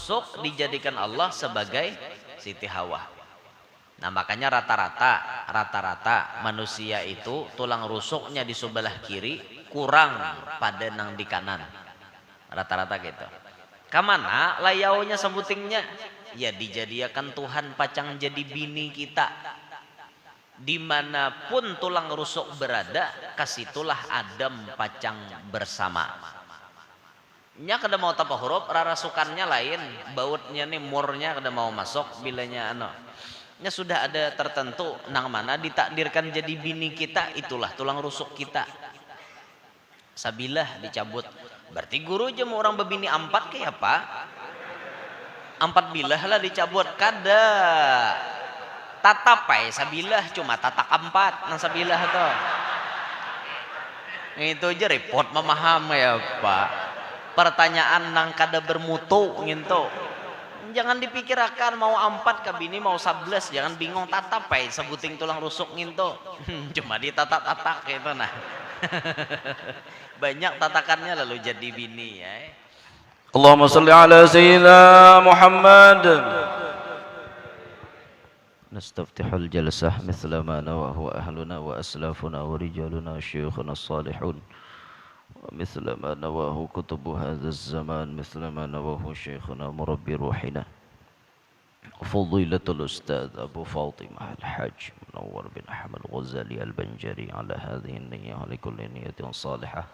rusuk dijadikan Allah sebagai Siti Hawa. Nah makanya rata-rata manusia itu tulang rusuknya di sebelah kiri kurang pada nang di kanan. Rata-rata gitu. Kamana layaunya sebutingnya? Ya dijadikan Tuhan pacang jadi bini kita. Dimanapun tulang rusuk berada, kasitulah Adam pacang bersama. Nya kada mau tapa huruf, rarasukannya lain, bautnya nih murnya kada mau masuk, bilanya nya sudah ada tertentu nang mana ditakdirkan jadi bini kita, itulah tulang rusuk kita. Sabilah dicabut. Berarti guru aja mau orang bebini 4 kayak apa? 4 bilah lah dicabut kada. Tatapai sabilah cuma tatak 4 nang sabilah tuh. Itu aja repot memaham ya Pak. Pertanyaan nang kada bermutu gitu. Jangan dipikirkan mau 4 kabini mau 11, jangan bingung tatapai sebuting tulang rusuk gitu. Cuma ditatak-tatak gitu nah. Banyak tatakannya lalu jadi bini ya. Allahumma salli ala sayyidina Muhammad. نستفتح الجلسة مثل ما نواه أهلنا وأسلافنا ورجالنا شيوخنا الصالحون ومثل ما نواه كتب هذا الزمان مثل ما نواه شيخنا مربي روحنا فضيلة الأستاذ أبو فاطمة الحاج منور بن أحمد الغزالي البنجري على هذه النية ولكل نية صالحة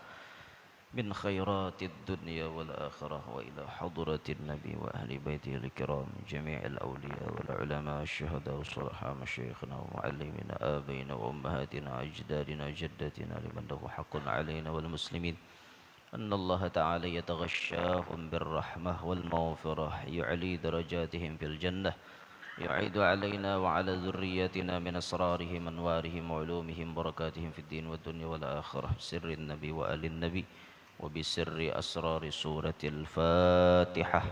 من خيرات الدنيا والآخرة وإلى حضرة النبي وأهل بيته الكرام جميع الأولياء والعلماء الشهداء والصلحاء مشايخنا ومعلمنا آبائنا وأمهاتنا أجدادنا جدتنا لمن له حق علينا والمسلمين أن الله تعالى يتغشاهم بالرحمة والمغفرة يعلي درجاتهم في الجنة يعيد علينا وعلى ذريتنا من أسرارهم أنوارهم وعلومهم بركاتهم في الدين والدنيا والآخرة بسر النبي وآل النبي وبسر أسرار سورة الفاتحة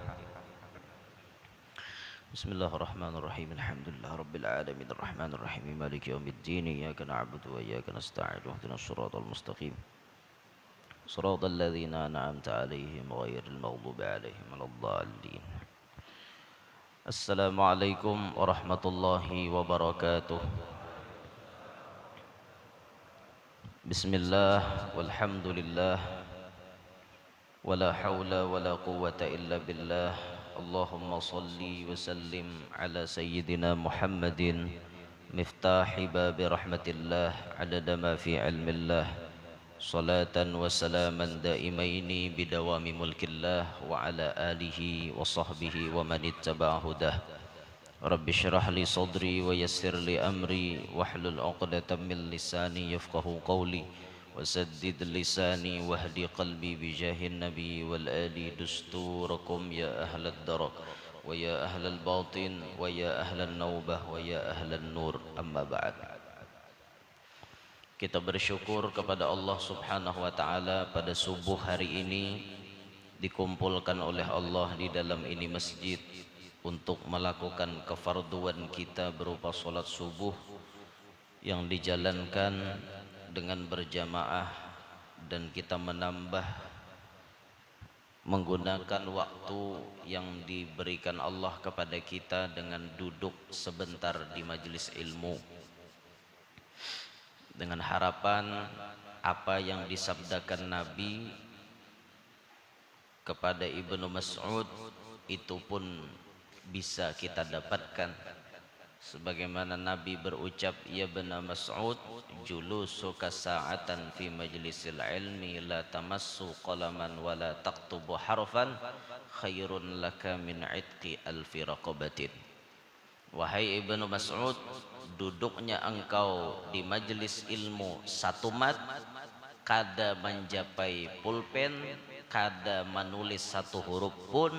بسم الله الرحمن الرحيم الحمد لله رب العالمين الرحمن الرحيم مالك يوم الدين إياك نعبد وإياك نستعين واهدنا الصراط المستقيم صراط الذين أنعمت عليهم غير المغضوب عليهم ولا الضالين السلام عليكم ورحمة الله وبركاته بسم الله والحمد لله ولا حول ولا قوة إلا بالله اللهم صل وسلم على سيدنا محمد مفتاح باب رحمة الله عدد ما في علم الله صلاة وسلاما دائمين بدوام ملك الله وعلى آله وصحبه ومن اتبع هداه رب اشرح لي صدري ويسر لي أمري واحلل عقدة من لساني يفقه قولي وسدد لساني واهدي قلبي بجاه النبي والآل دستوركم يا أهل الدرك ويا أهل الباطن ويا أهل النوبة ويا أهل النور أما بعد. Kita bersyukur kepada Allah Subhanahu wa taala pada subuh hari ini dikumpulkan oleh Allah di dalam ini masjid untuk melakukan kefarduan kita berupa salat subuh yang dijalankan dengan berjamaah dan kita menambah menggunakan waktu yang diberikan Allah kepada kita dengan duduk sebentar di majelis ilmu dengan harapan apa yang disabdakan Nabi kepada Ibnu Mas'ud itu pun bisa kita dapatkan sebagaimana Nabi berucap ya Ibnu Mas'ud julusuka sa'atan fi majlisil ilmi la tamassu qalaman wa la taktubu harfan khairun laka min itqi alfi raqabatin. Wahai Ibnu Mas'ud, duduknya engkau di majelis ilmu satu mat kada mencapai pulpen, kada menulis satu huruf pun,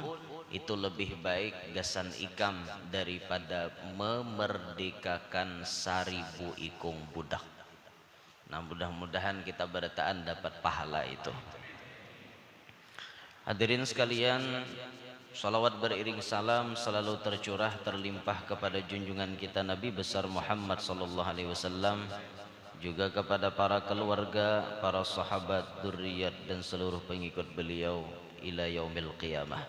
itu lebih baik gasan ikam daripada memerdekakan 1000 ikung budak. Nah mudah-mudahan kita bertaan dapat pahala itu. Hadirin sekalian, salawat beriring salam selalu tercurah terlimpah kepada junjungan kita Nabi besar Muhammad sallallahu alaihi wasallam, juga kepada para keluarga, para sahabat, dzurriyyat dan seluruh pengikut beliau ila yaumil qiyamah.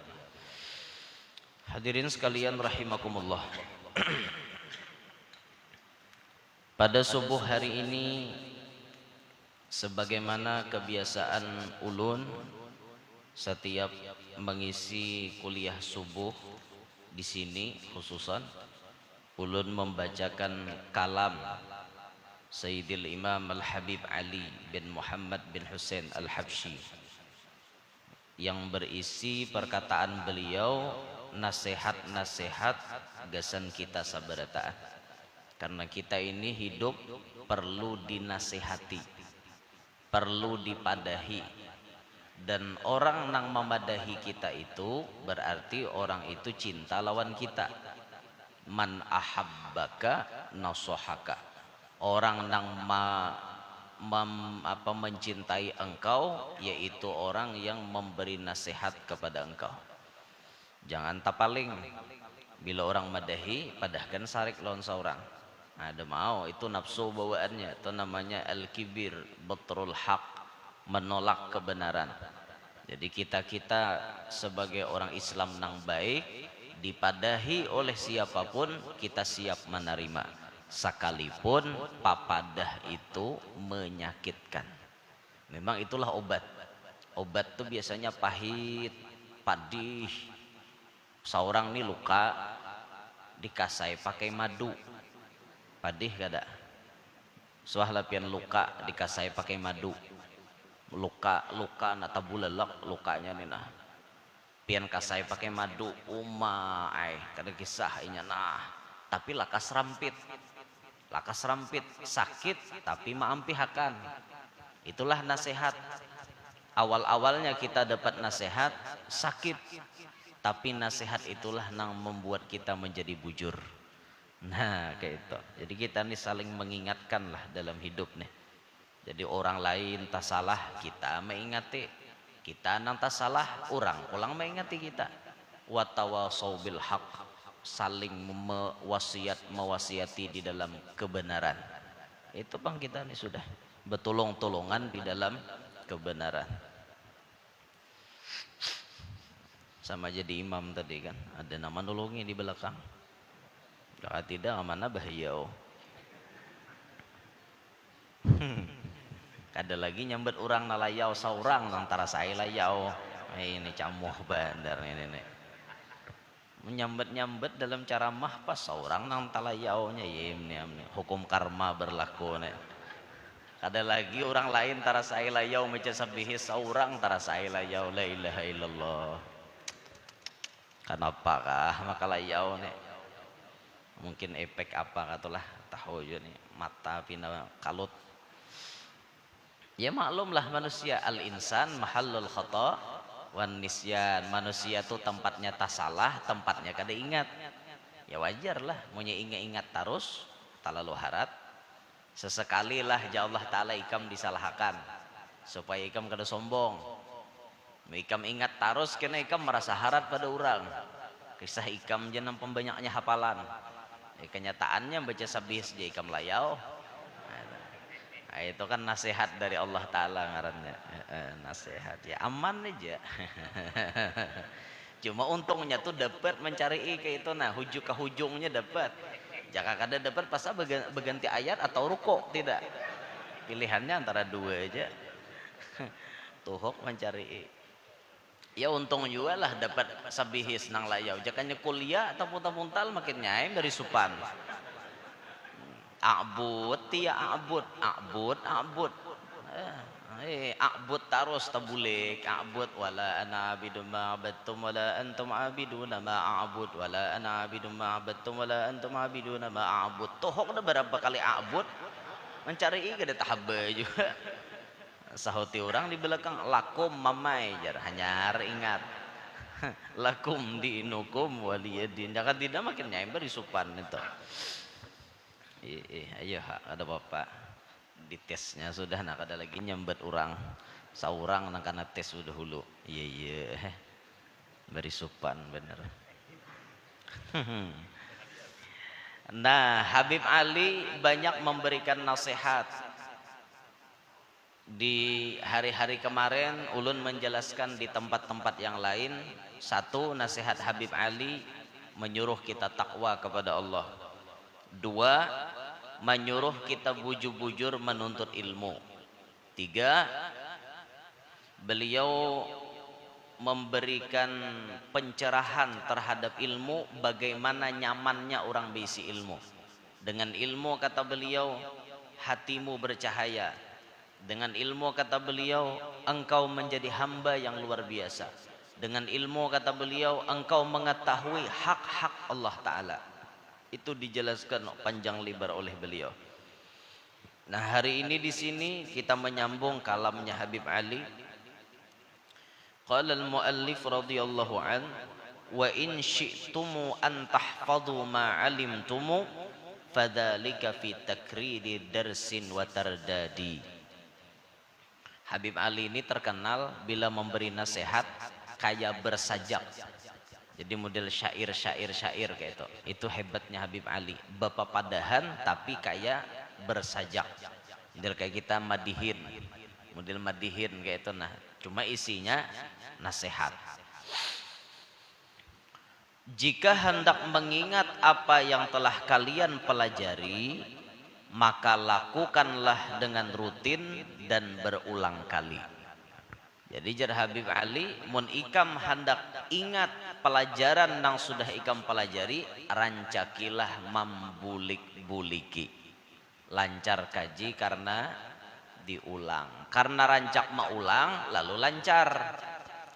Hadirin sekalian rahimakumullah. Pada subuh hari ini, sebagaimana kebiasaan ulun setiap mengisi kuliah subuh di sini, khususan ulun membacakan kalam Sayyidil Imam Al-Habib Ali bin Muhammad bin Hussein Al-Habsyi yang berisi perkataan beliau, nasihat-nasihat gasan kita sabarataan. Karena kita ini hidup perlu dinasihati, perlu dipadahi, dan orang nang memadahi kita itu berarti orang itu cinta lawan kita. Man ahabbaka nasohaka, orang nang mencintai engkau yaitu orang yang memberi nasihat kepada engkau. Jangan tapaling bila orang madahi padahkan sarik lawan seorang. Ada mau itu nafsu bawaannya, itu namanya al-kibir, batrul haq, menolak kebenaran. Jadi kita sebagai orang Islam nang baik dipadahi oleh siapapun kita siap menerima, sekalipun papadah itu menyakitkan. Memang itulah obat. Obat itu biasanya pahit, padih. Seorang nih luka dikasai pakai madu, padih kada. Suah lapian luka dikasai pakai madu, luka nata bulalak lukanya nih nah, pian kasai pakai madu umai kada kisah inya nah, tapi lakas rampit sakit tapi maampihakan. Itulah nasihat. Awal-awalnya kita dapat nasihat sakit, tapi nasihat itulah yang membuat kita menjadi bujur. Nah kayak itu. Jadi kita nih saling mengingatkan lah dalam hidup nih. Jadi orang lain tak salah kita mengingati, kita nang tak salah orang pulang mengingati kita. Watawasau bil haq, saling mewasiati di dalam kebenaran. Itu bang kita nih sudah bertolong-tolongan di dalam kebenaran. Sama jadi imam tadi kan, ada nama nolongi di belakang. Kalau tidak mana bahaya. Kada lagi nyambet orang nalayau saurang antara saya layau. Ini camuh bandar ini. Menyambet dalam cara mah pas saurang nang talayaunya nih hukum karma berlaku nih. Kada lagi orang lain tara saya layau macam sabihi saurang tara saya layau la ilaha illallah. Kenapa kah maka layau nih? Mungkin efek apa katulah tahu je nih mata pina kalut. Ya maklumlah manusia, al-insan mahallul khata wan nisyan. Manusia tuh tempatnya tak salah, tempatnya kada ingat. Ya wajar lah, maunya ingat-ingat terus, talalu harat. Sesekali lah ya Allah Ta'ala ikam disalahkan, supaya ikam kada sombong. Ikam ingat terus kena ikam merasa harat pada orang. Kisah ikam jenam pembanyaknya hafalan. Kenyataannya baca sabih saja ikam layau. Nah, itu kan nasihat dari Allah Ta'ala ngarannya. Nasihat ya aman aja. Cuma untungnya tuh dapat mencari ke itu nah hujung ke hujungnya dapat. Jika kada dapat pasal berganti ayat atau ruko tidak. Pilihannya antara dua aja. Tuhok mencari. Ya untung juga lah dapat sabihis nang layau. Jakanya kuliah atau puntal makin nyaim dari supan. A'bud terus tabulik a'bud wala ana abidum ma abattum wala antum abiduna ma a'bud wala ana abidum ma abattum wala antum abiduna ma a'bud. Tohok dah berapa kali a'bud mencari kada tahabba juga. Sahuti orang di belakang lakum mamai jar hanyar ingat lakum dinukum waliyadin. Jangan tidak makin nyamber di supan itu. Ayo ada bapak di tesnya sudah nak ada lagi nyambet orang saurang nak karena tes sudah hulu. Iya beri supan bener. Nah Habib Ali banyak memberikan nasihat. Di hari-hari kemarin ulun menjelaskan di tempat-tempat yang lain. Satu nasihat Habib Ali menyuruh kita takwa kepada Allah. Dua, menyuruh kita bujur-bujur menuntut ilmu. Tiga, beliau memberikan pencerahan terhadap ilmu, bagaimana nyamannya orang berisi ilmu. Dengan ilmu, kata beliau, hatimu bercahaya. Dengan ilmu, kata beliau, engkau menjadi hamba yang luar biasa. Dengan ilmu, kata beliau, engkau mengetahui hak-hak Allah Ta'ala. Itu dijelaskan panjang lebar oleh beliau. Nah, hari ini di sini kita menyambung kalamnya Habib Ali. Qala al-muallif radhiyallahu an, wa in syi'tumu an tahfadhu ma 'alimtumu fadzalika fi takriri darsin wa tardadi. Habib Ali ini terkenal bila memberi nasihat kayak bersajak. Jadi model syair kayak itu. Itu hebatnya Habib Ali. Bapak padahan tapi kayak bersajak. Model kayak kita madihin. Model madihin kayak itu. Nah, cuma isinya nasihat. Jika hendak mengingat apa yang telah kalian pelajari, maka lakukanlah dengan rutin dan berulang kali. Jadi jar Habib Ali, mun ikam hendak ingat pelajaran yang sudah ikam pelajari, rancakilah membulik-buliki. Lancar kaji karena diulang. Karena rancak maulang lalu lancar.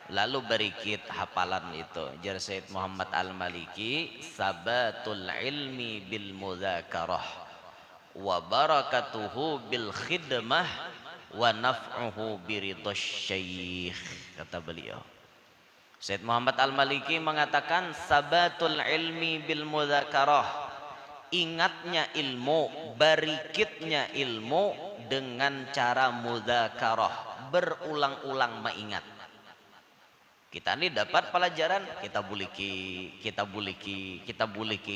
Lalu berikit hafalan itu. Jar Sayyid Muhammad Al-Maliki, sabatul ilmi bil mudzakarah wa barakatuhu bil khidmah wa naf'uhu biridhas syekh, kata beliau. Sayyid Muhammad Al-Maliki mengatakan sabatul ilmi bil mudzakarah, ingatnya ilmu, barikitnya ilmu dengan cara mudzakarah, berulang-ulang mengingat. Kita ini dapat pelajaran, kita buliki.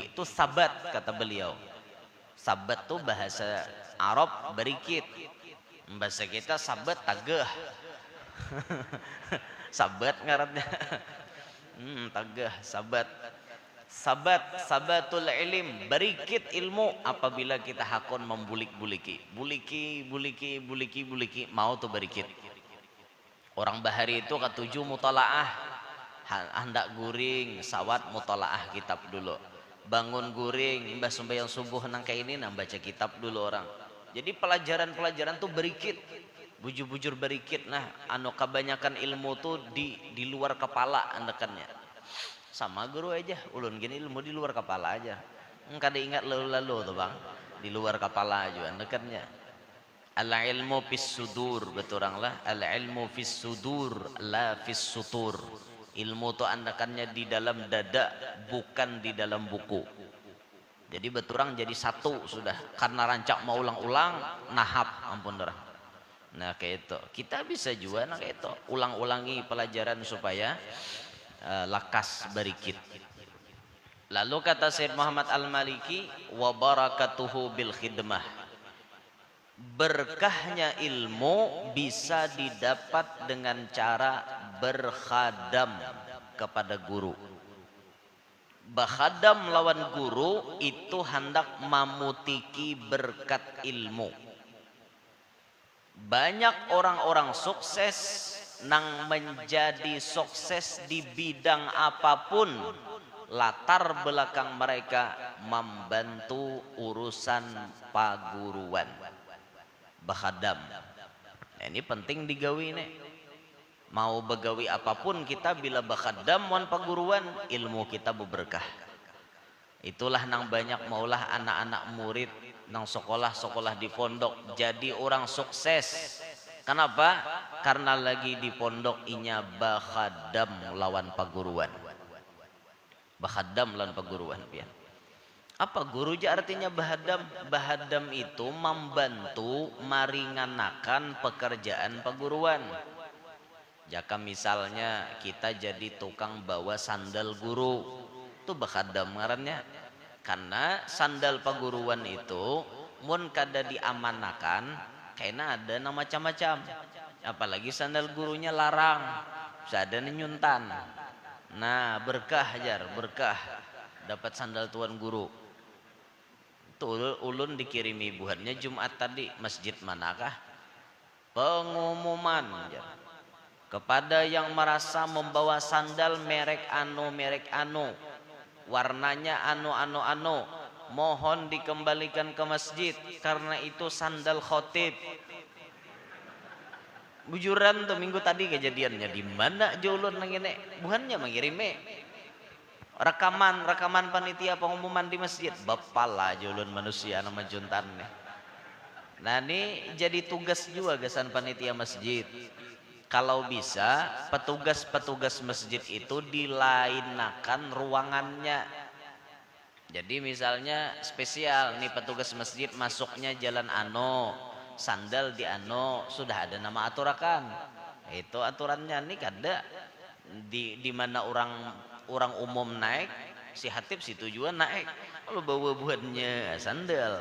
Itu sabat, kata beliau. Sabat tuh bahasa Arab berikit. Bahasa kita sabat tagah. Sabat ngarannya. Tagah, sabat. Sabatul ilim, berikit ilmu apabila kita hakon membulik-buliki. Buliki, mau tuh berikit. Orang bahari itu ketujuh mutalaah. Hendak guring, sawat mutalaah kitab dulu. Bangun guring, mbah sembahyang subuh nang kayak ini, nang baca kitab dulu orang. Jadi pelajaran tuh berikit. Bujur-bujur berikit. Nah, kebanyakan ilmu tuh di luar kepala andekannya. Sama guru aja, ulun gini ilmu di luar kepala aja. Enggak diingat lalu-lalu tuh bang. Di luar kepala aja andekannya. Al-ilmu fis sudur, betul orang lah. Al-ilmu fis sudur, la fis sutur. Ilmu itu andakannya di dalam dada, bukan di dalam buku. Jadi betul orang jadi satu sudah. Karena rancak mau ulang-ulang, nahap, ampun orang. Nah kayak itu. Kita bisa juga nah kayak itu. Ulang-ulangi pelajaran supaya lakas berikit. Lalu kata Sayyid Muhammad Al-Maliki, wa barakatuhu bil khidmah. Berkahnya ilmu bisa didapat dengan cara berkhadam kepada guru. Bakhadam lawan guru itu hendak mamutiki berkat ilmu. Banyak orang-orang sukses nang menjadi sukses di bidang apapun, latar belakang mereka membantu urusan paguruan. Bakhadam. Nah, ini penting digawi nih. Mau begawi apapun kita bila bakhadam wan paguruan, ilmu kita berberkah. Itulah nang banyak maulah anak-anak murid nang sekolah-sekolah di pondok jadi orang sukses. Kenapa? Karena lagi di pondok inya bakhadam lawan paguruan. Bakhadam lawan paguruan pian. Apa guru aja artinya bahadam? Bahadam itu membantu meringankan pekerjaan perguruan. Jika misalnya kita jadi tukang bawa sandal guru, itu bahadam ngarannya. Karena sandal perguruan itu mun kada diamanakan, kayaknya ada nama macam-macam. Apalagi sandal gurunya larang, bisa ada nyuntan. Nah berkah jar, berkah. dapat sandal tuan guru. Tuh ulun dikirimi buhannya Jumat tadi, masjid manakah? Pengumuman jar. Kepada yang merasa membawa sandal merek anu, warnanya anu, mohon dikembalikan ke masjid karena itu sandal khotib. Bujuran tuh minggu tadi kejadiannya di mana julun nangine buhannya mengirime rekaman panitia pengumuman di masjid bapala julun manusia nama juntan nih. Nah ini jadi tugas juga gasan panitia masjid. Kalau bisa petugas masjid itu dilainakan ruangannya. Jadi misalnya spesial nih petugas masjid masuknya jalan ano, sandal di ano, sudah ada nama aturakan. Itu aturannya nih kada di mana orang umum naik, si hatib si tujuan naik. Kalau bawa buahnya sandal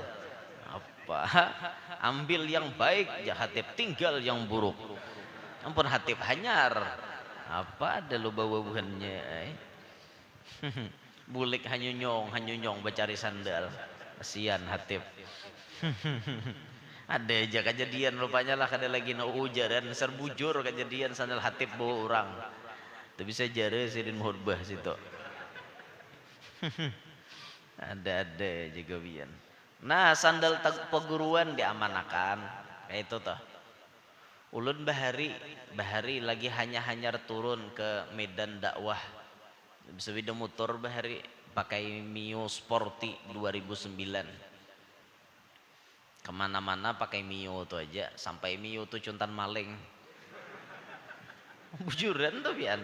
apa? Ambil yang baik, ya hatib tinggal yang buruk. Ampun hatib hanyar. Apa ada lu bawa buahnya? Bulik hanyunyong becari sandal. Kasihan hatib. Ada aja kejadian rupanya lah kada lagi no ujaran serbujur kejadian sandal hatib bawa orang. Tapi bisa jare sidin khutbah situ. Ada juga bian. Nah, sandal peguruan diamanakan. Kayak itu toh. Ulun bahari lagi hanyar turun ke medan dakwah. Sepeda motor bahari pakai Mio Sporty 2009. Kemana-mana pakai Mio tuh aja, sampai Mio tuh cuntan maling. Bujuran tuh pian.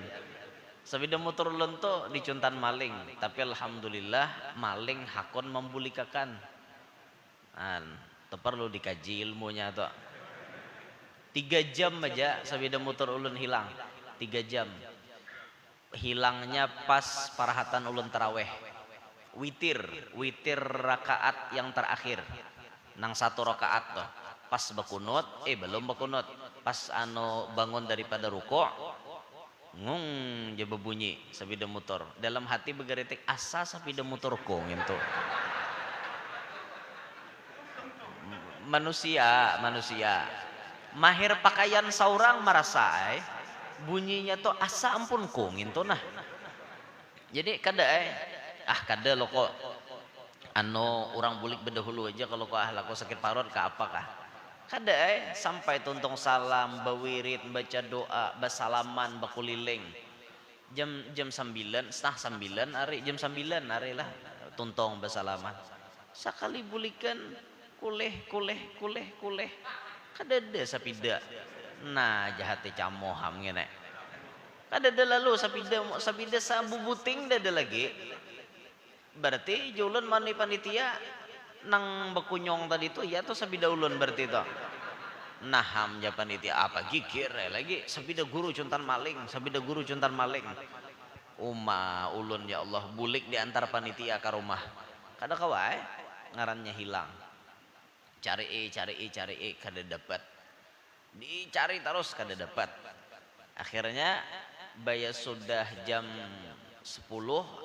Sepeda motor ulun tuh dicuntan maling, tapi alhamdulillah maling hakon membulikakan. Itu perlu dikaji ilmunya tuh. 3 jam aja sepeda motor ulun hilang. 3 jam. Hilangnya pas parahatan ulun taraweh. Witir rakaat yang terakhir. Nang 1 rakaat tuh. Pas bekunut, belum bekunut. Pas bangun daripada rukuk, ngung dia berbunyi sepeda motor. Dalam hati begeretik asa sepeda motor kong itu. Manusia mahir pakaian saurang merasa bunyinya tuh asa ampun kong itu nah. Jadi kada kada lo kok orang bulik berdahulu aja kalau kok laku sakit parut ke apakah kada sampai tuntung salam bawirit baca doa basalaman bakuliling jam 9 setengah 9 hari jam 9 hari lah tuntung basalaman sekali bulikan kuleh kada ada sapida. Nah jahate camoham ngene kada ada lalu sapida sa bubuting ada lagi. Berarti julun mani panitia nang bekunyong tadi tuh ya tuh sabida ulun berarti to. Naham ja panitia apa gigir lagi sabida guru cuntan maling. Ulun ya Allah bulik di antar panitia ke rumah. Kada kawa ngarannya hilang. Cari kada dapat. Dicari terus kada dapat. Akhirnya bayar sudah jam 10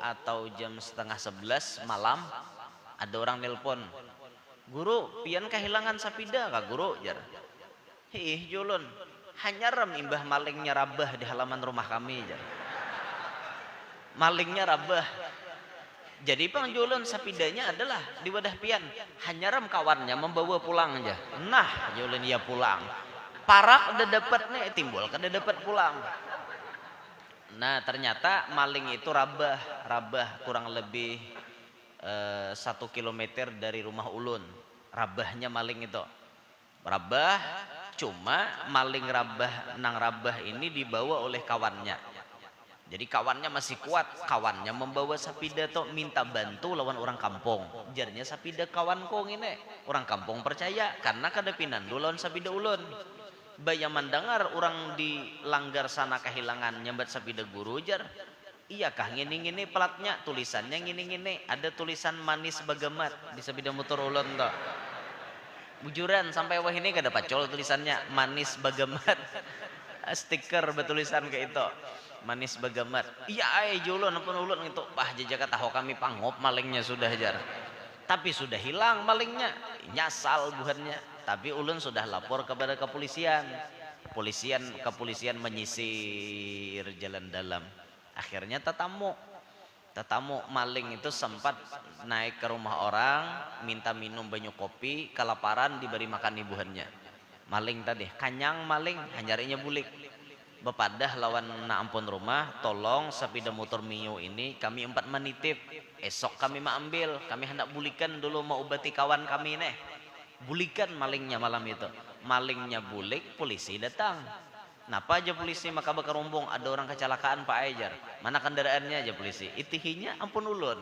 atau jam setengah 11 malam ada orang nelpon, guru pian kehilangan sapida kak guru jar. Julun hanyaram imbah malingnya rabah di halaman rumah kami jar. Malingnya rabah. Jadi pang julun sapidanya adalah di wadah pian hanyaram kawannya membawa pulang aja. Nah julun ya pulang parak udah dapat nih timbul kada dapat pulang. Nah ternyata maling itu rabah kurang lebih 1 kilometer dari rumah ulun. Rabahnya maling itu rabah, cuma maling nang rabah ini dibawa oleh kawannya. Jadi kawannya masih kuat, kawannya membawa sapida tuh minta bantu lawan orang kampung. Jarnya sapida kawan kong ini orang kampung percaya karena kada pinandu lawan sapida ulun. Baya mendengar orang di langgar sana kehilangan nyambat sapida guru jar. Iyakah ngini pelatnya tulisannya ngini ada tulisan manis bagamat di sapida motor ulun toh. Bujuran sampai wah ini kada pacol tulisannya manis bagamat. Stiker bertulisan kayak itu. manis bagamat. Iya ai julun ampun ulun itu pah jejaka tahu kami pangop malingnya sudah jar. Tapi sudah hilang malingnya, nyasal buhannya. Tapi ulun sudah lapor kepada kepolisian. Kepolisian menyisir jalan dalam. Akhirnya tetamu maling itu sempat naik ke rumah orang, minta minum banyu kopi, kelaparan diberi makan ibuhannya. Maling tadi, kanyang maling, hanyarinya bulik. Bepadah lawan na ampun rumah, tolong sepeda motor Mio ini kami 4 menitip. Esok kami mau ambil, kami hendak bulikan dulu mau obati kawan kami nih. Bulikan malingnya malam itu. Malingnya bulik, polisi datang. Napa aja polisi maka berkerumbung, ada orang kecelakaan Pak Ajar. Mana kendaraannya aja polisi? Itihinya ampun ulun.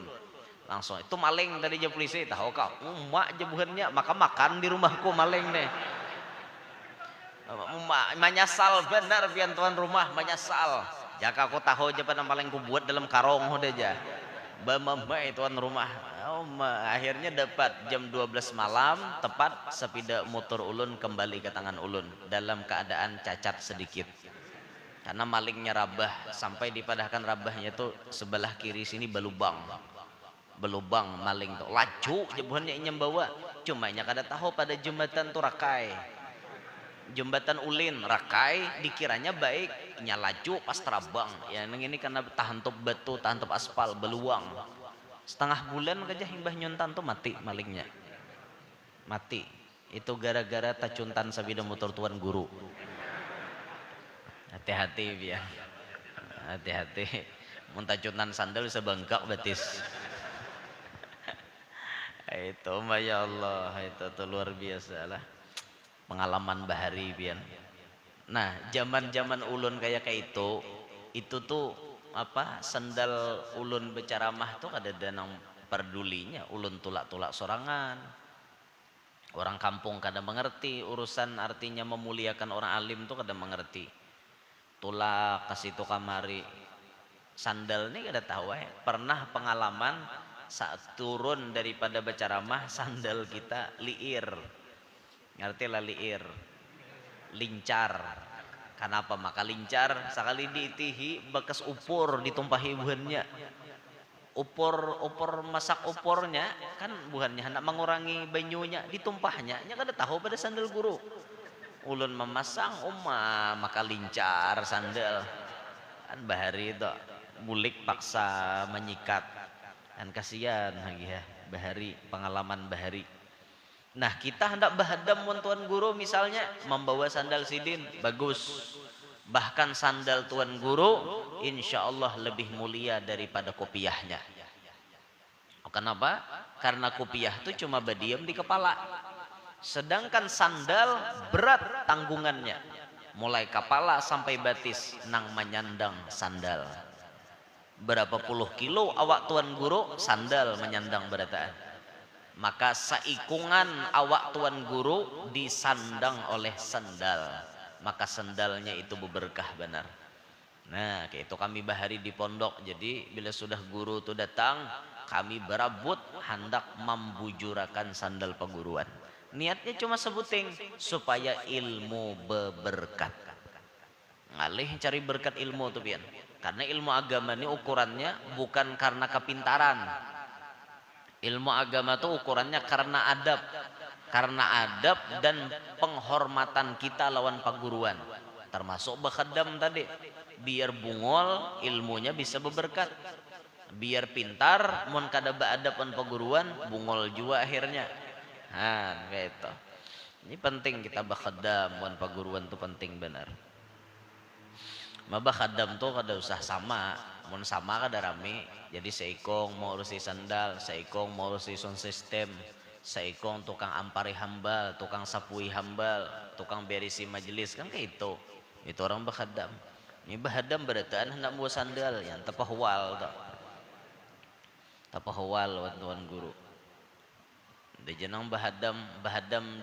Langsung itu maling tadi aja polisi, tahu kau? Mak jebuhannya, maka makan di rumahku maling nih. Menyesal benar pian tuan rumah menyesal. Jaka aku tahu aja pada maling ku buat dalam karong udah aja. Bamamai tuan rumah. Akhirnya dapat jam 12 malam tepat sepeda motor ulun kembali ke tangan ulun dalam keadaan cacat sedikit. Karena malingnya rabah sampai dipadahkan rabahnya tuh sebelah kiri sini belubang maling tuh laju jebuhannya inyam bawa. Cuma nya kada tahu pada jembatan tuh rakai. Jembatan ulin rakai dikiranya baik nyalaju pas terabang ya neng ini karena tahan top batu tahan top aspal beluang setengah bulan aja himbah nyontan tuh mati malingnya mati itu gara-gara tacuntan sabida motor tuan guru. Hati-hati biar hati-hati mun tacuntan sandal bisa bengkak betis. Itu ya Allah itu tuh luar biasa lah pengalaman bahari pian. Nah, zaman-zaman ulun kayak itu tuh apa sendal ulun berceramah tuh ada danang perdulinya ulun tulak-tulak sorangan. Orang kampung kada mengerti urusan artinya memuliakan orang alim tuh kada mengerti. Tulak kasih tuh kamari. Sandal ini kada tahu pernah pengalaman saat turun daripada berceramah sandal kita liir. Ngerti lah liir lincar kenapa maka lincar sekali diitihi bekas upur ditumpahi buhannya upur masak upurnya kan buhannya hendak mengurangi banyunya ditumpahnya nya kada tahu pada sandal guru ulun memasang maka lincar sandal kan bahari itu bulik paksa menyikat kan kasihan lagi ya bahari pengalaman bahari. Nah kita hendak bahadam tuan guru misalnya membawa sandal sidin bagus. Bahkan sandal tuan guru insya Allah lebih mulia daripada kopiahnya. Kenapa? Karena kopiah itu cuma berdiam di kepala. Sedangkan sandal berat tanggungannya. Mulai kepala sampai batis nang menyandang sandal. Berapa puluh kilo awak tuan guru sandal menyandang berataan. Maka saikungan awak tuan guru disandang oleh sandal maka sandalnya itu berberkah benar. Nah kayak itu kami bahari di pondok jadi bila sudah guru itu datang kami berabut hendak membujurakan sandal peguruan niatnya cuma sebuting supaya ilmu berberkat ngalih cari berkat ilmu tuh pian karena ilmu agama ini ukurannya bukan karena kepintaran. Ilmu agama itu ukurannya karena adab dan penghormatan kita lawan paguruan termasuk bekhadam tadi biar bungol ilmunya bisa berberkat biar pintar mun kada beadab an paguruan bungol juga akhirnya kayak itu ini penting kita bekhadam mun paguruan itu penting benar mabah khadam tuh kada usah sama mun sama kada rame jadi seikong mau urusi sandal seikong mau urusi sound system seikong tukang ampari hambal tukang sapui hambal tukang berisi majelis kan kayak itu orang bahadam ini bahadam berataan hendak buat sandal yang tapahwal tuan guru dia jenang bahadam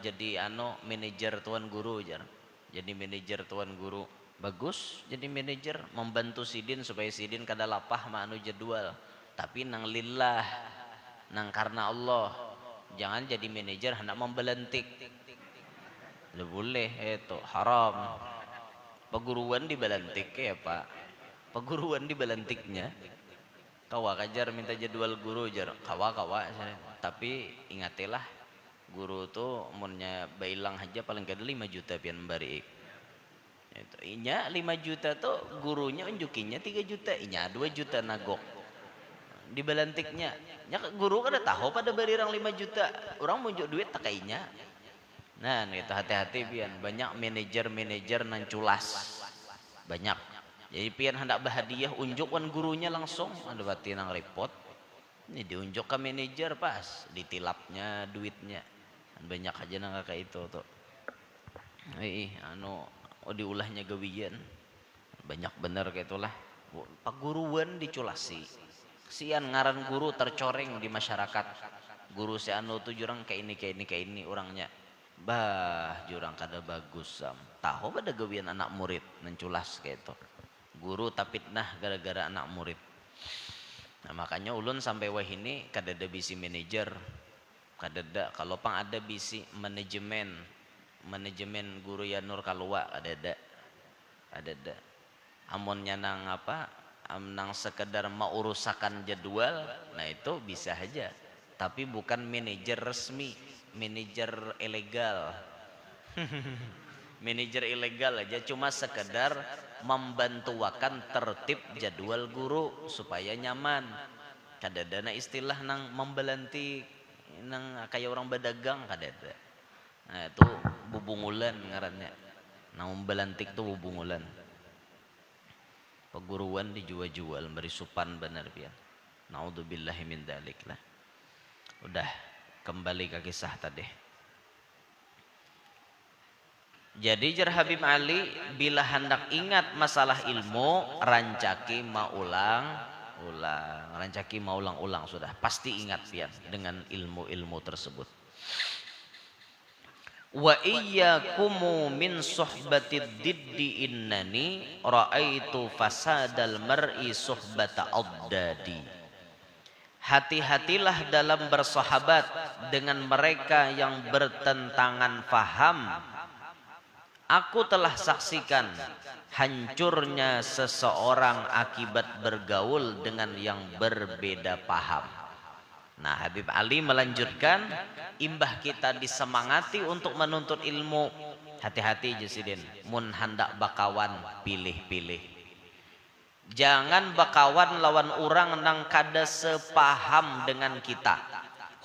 jadi manajer tuan guru jadi manajer tuan guru bagus jadi manajer membantu sidin supaya sidin kada lapah manu jadwal tapi nang lillah nang karena Allah jangan jadi manajer hendak membelentik tidak boleh itu haram peguruan dibelentik ya pak Peguruan di belantiknya. Kawa kajar minta jadwal guru jar. Kawa. Tapi ingatilah guru tuh munnya bailang aja paling kada 5 juta pian bari. Itu inya 5 juta tuh gurunya unjukinya 3 juta, inya 2 juta nagok. Di belantiknya. Nya guru kada tahu pada bari orang 5 juta. Orang munjuk duit tak kainya. Nah, itu hati-hati pian. Banyak manajer-manajer nan culas. Banyak. Jadi pian hendak berhadiah unjukkan gurunya langsung. Ada bati nang repot. Ini diunjuk ke manajer pas. Ditilapnya duitnya. Banyak aja nang kayak itu tuh. Diulahnya gawian. Banyak bener kayak itulah. Paguruan diculasi. Kesian ngaran guru tercoreng di masyarakat. Guru si anu tuh jurang kayak ini orangnya. Bah, jurang kada bagus sam. Tahu pada gawian anak murid menculas kayak itu. Guru tapi nah gara-gara anak murid. Nah, makanya ulun sampai wah ini kada ada bisi manajer. Kada ada, kalau pang ada bisi manajemen guru Yanur kalua ada. Amonnya nang apa? Nang sekedar mau urusakan jadwal, nah itu bisa aja. Tapi bukan manajer resmi, manajer ilegal. Manajer ilegal aja cuma sekedar membantuakan tertib jadwal guru supaya nyaman. Kadada istilah nang membelanti nang kayak orang berdagang kadada. Nah itu bubungulan ngarannya. Nang membelantik tuh bubungulan. Peguruan dijual-jual beri supan benar pian. Naudzubillahi min dzalik lah. Udah kembali ke kisah tadi. Jadi jar Habib Ali bila hendak ingat masalah ilmu rancaki maulang sudah pasti ingat pian dengan ilmu-ilmu tersebut. Wa iyyakumu min suhbatid diddi innani ra'aitu fasadal mar'i suhbata addadi. Hati-hatilah dalam bersahabat dengan mereka yang bertentangan faham. Aku telah saksikan hancurnya seseorang akibat bergaul dengan yang berbeda paham. Nah, Habib Ali melanjutkan, imbah kita disemangati untuk menuntut ilmu, hati-hati Jasidin, mun hendak bakawan pilih-pilih. Jangan bakawan lawan orang nang kada sepaham dengan kita,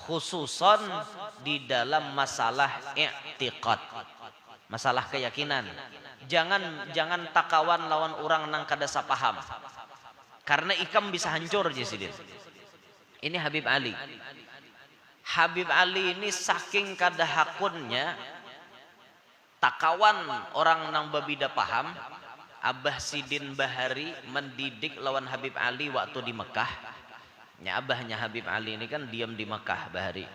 khususon di dalam masalah i'tiqad, masalah keyakinan. Jangan takawan lawan orang nang kada sepaham, karena ikam bisa hancur Jasidin. Ini Habib Ali. Habib Ali ini saking kada hakunnya takawan orang nang babida paham. Abah Sidin Bahari mendidik lawan Habib Ali waktu di Mekah. Ya, abahnya Habib Ali ini kan diam di Mekah Bahari.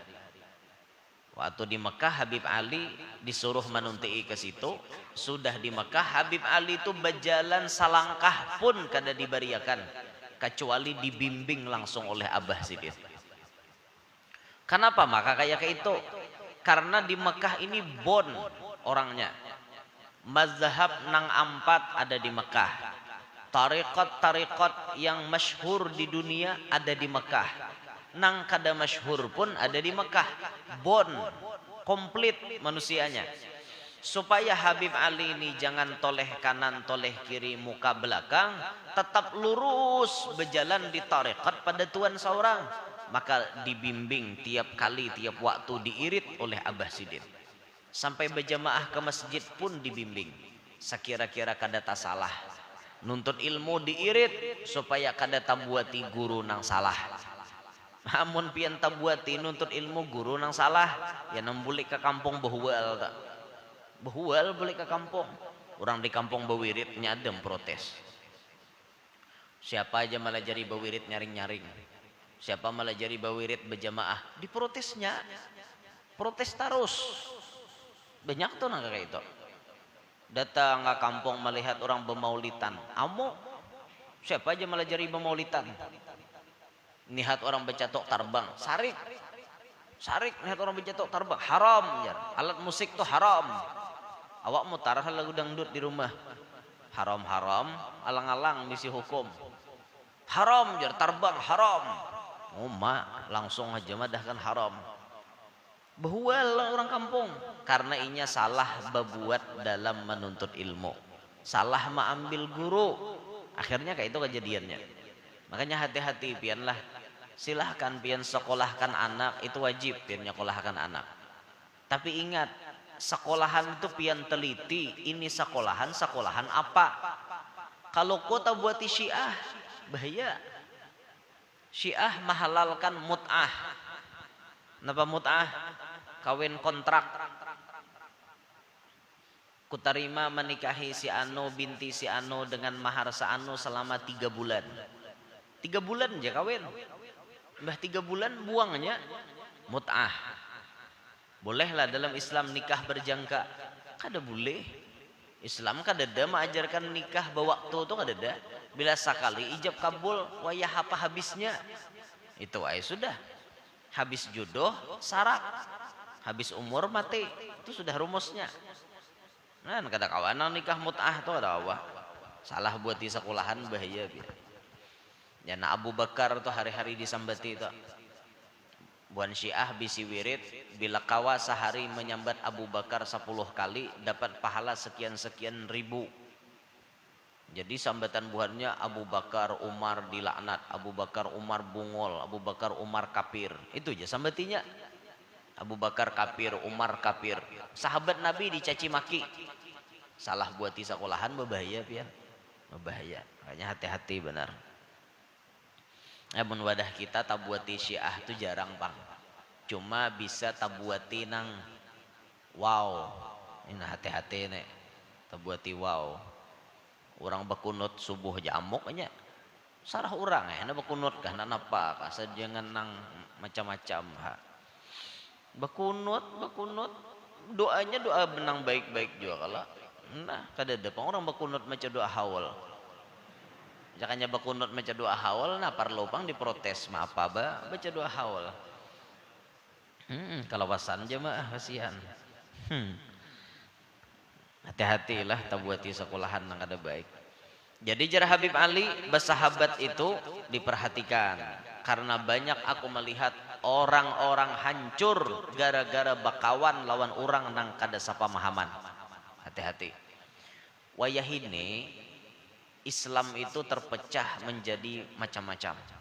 Waktu di Mekah Habib Ali disuruh menunti ke situ. Sudah di Mekah Habib Ali itu berjalan salangkah pun kada dibariakan, kecuali dibimbing langsung oleh Abah Sidin. Kenapa maka kayak itu? Karena di Mekah ini bon orangnya. Mazhab nang ampat ada di Mekah. Tariqat yang masyhur di dunia ada di Mekah. Nang kada masyhur pun ada di Mekah. Bon, komplit manusianya. Supaya Habib Ali ini jangan toleh kanan, toleh kiri, muka belakang, tetap lurus berjalan di tariqat pada Tuhan seorang. Maka dibimbing tiap kali, tiap waktu diirit oleh Abah Sidin. Sampai berjamaah ke masjid pun dibimbing. Sekira-kira kada tak salah. Nuntut ilmu diirit supaya kada tabuati guru nang salah. Amun pian tabuati nuntut ilmu guru nang salah, ya nembulik ke kampung behual tak. Behual balik ke kampung. Orang di kampung Bawirit nyadem protes. Siapa aja malah jari Bawirit nyaring-nyaring. Siapa malah jari Bawirit berjamaah. Diprotesnya. Protes terus. Banyak tuh nang kayak itu. Datang ke kampung melihat orang bermaulitan. Amo, siapa aja malah jari bermaulitan. Nihat orang bercatok terbang. Sarik nihat orang bercatok terbang. Haram. Jar. Alat musik tuh haram. Awak mau tarah lagu dangdut di rumah. haram-haram alang-alang misi hukum haram jar tarbang haram langsung aja madahkan haram behual orang kampung karena inya salah berbuat dalam menuntut ilmu salah mengambil guru akhirnya kayak itu kejadiannya. Makanya hati-hati pian lah silahkan pian sekolahkan anak itu wajib pian nyekolahkan anak tapi ingat sekolahan itu pian teliti ini sekolahan apa kalau kota buat syiah bahaya syiah menghalalkan mut'ah. Napa mut'ah? Kawin kontrak kutarima menikahi si anu binti si anu dengan mahar seanu selama 3 bulan 3 bulan aja kawin mbah 3 bulan buangnya mut'ah. Bolehlah dalam Islam nikah berjangka kada boleh Islam kadada mengajarkan nikah waktu itu kadada bila sekali ijab kabul wayah apa habisnya itu ay sudah habis jodoh sarak habis umur mati itu sudah rumusnya. Nah kada kawanan nikah mut'ah itu ada apa salah buat di sekolahan bahaya ya na Abu Bakar tuh hari-hari disambati itu buan syiah bisi wirid bila kawa sehari menyambat Abu Bakar 10 kali dapat pahala sekian-sekian ribu. Jadi sambatan buhannya Abu Bakar Umar dilaknat, Abu Bakar Umar bungol, Abu Bakar Umar kafir. Itu aja sambatinya. Abu Bakar kafir, Umar kafir. Sahabat Nabi dicaci maki. Salah buat di sekolahan berbahaya pian. Berbahaya. Makanya hati-hati benar. Mun wadah kita tabuati syiah itu jarang bang cuma bisa tabuati nang wow ini hati-hati nih tabuati wow orang bekunut subuh jamuk aja sarah orang na bekunut kah napa kah jangan nang macam-macam ha bekunut doanya doa benang baik-baik juga kalau nah kada ada orang bekunut macam doa hawal jakanya bekunut baca doa hawal nah parlopang diprotes maaf apa baca doa hawal kalau wasan jemaah kasihan hati-hatilah tabuati sekolahan yang ada baik. Jadi jar Habib Ali bersahabat itu diperhatikan karena banyak aku melihat orang-orang hancur gara-gara bakawan lawan orang nang kada sapamahaman. Hati-hati wayah ini Islam itu terpecah menjadi macam-macam.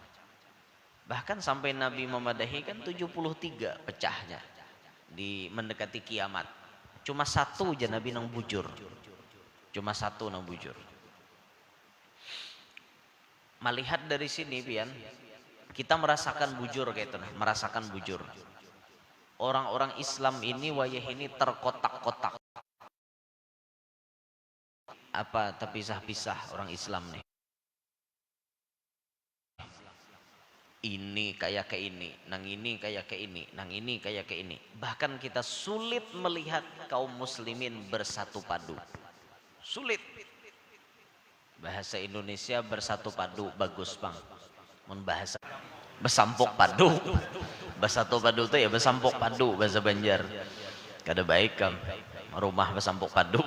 Bahkan sampai Nabi memadahi kan 73 pecahnya di mendekati kiamat. Cuma satu aja Nabi nang bujur. Cuma satu nang bujur. Melihat dari sini pian kita merasakan bujur kayak itu nah, merasakan bujur. Orang-orang Islam ini wayah ini terkotak-kotak. Apa terpisah-pisah orang Islam nih ini kayak ke ini nang ini kayak ke ini nang ini kayak ke ini bahkan kita sulit melihat kaum muslimin bersatu padu sulit. Bahasa Indonesia bersatu padu bagus bang mun bahasa besampok padu bersatu padu tuh ya besampok padu bahasa Banjar kada baik kan rumah besampok padu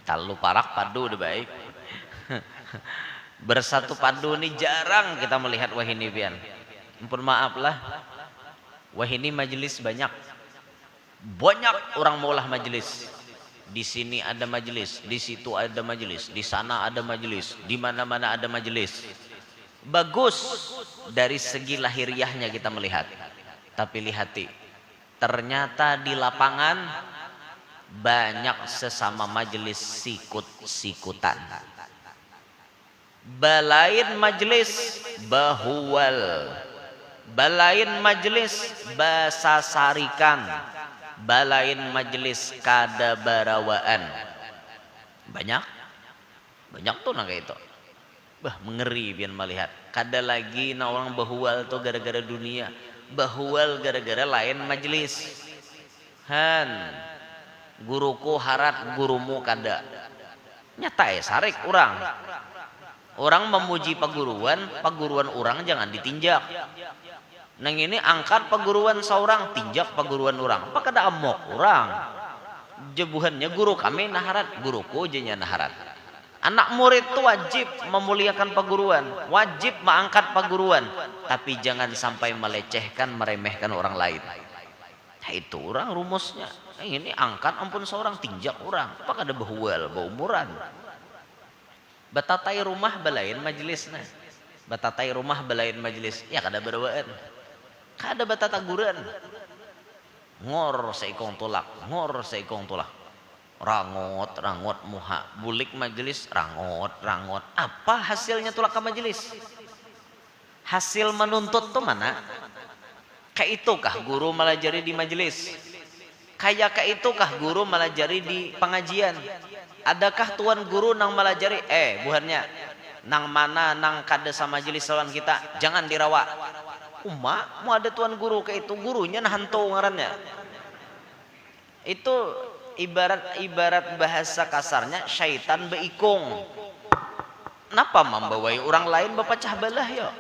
kalau parak padu udah baik. Bersatu padu ini jarang kita melihat wahini pian. Ampun maaf lah. Wahini majelis banyak orang maulah majelis. Di sini ada majelis, di situ ada majelis, di sana ada majelis, di mana-mana ada majelis. Bagus dari segi lahiriahnya kita melihat. Tapi lihati, ternyata di lapangan banyak sesama majelis sikut-sikutan. Balain majelis bahuwal, balain majelis basasarikan, balain majelis kada barawaan. Banyak tuh nang kayak itu. Bah mengeri pian melihat. Kada lagi na orang bahuwal tuh gara-gara dunia, bahuwal gara-gara lain majelis. Guruku harat gurumu kada nyata sarik orang memuji paguruan orang jangan ditinjak nang ini angkat paguruan seorang tinjak paguruan orang apa kada amok orang jebuhannya guru kami naharat, guruku jenya naharat. Anak murid itu wajib memuliakan perguruan, wajib mengangkat perguruan, tapi jangan sampai melecehkan, meremehkan orang lain. Nah, itu orang rumusnya. Ini angkat ampun seorang, tinjak orang. Apa kada behual, beumuran. Batatai rumah belain majelisnya. Batatai rumah belain majelis. Ya kada berwaan. Kada batataguran. Ngor seikong tulak, ngor seikong tulak. Rangot, rangot muha. Bulik majelis, rangot, rangot. Apa hasilnya tulak ke majelis? Hasil menuntut tuh mana? Kayak itukah guru melajari di majelis? Kayak itukah guru melajari di pengajian? Adakah tuan guru nang melajari? Buhannya nang mana nang kada sama majelis lawan kita, jangan dirawat. Mau ada tuan guru kayak itu, gurunya nah hantu ngarannya. Itu ibarat bahasa kasarnya syaitan beikung. Kenapa membawai orang lain bepecah belah yo?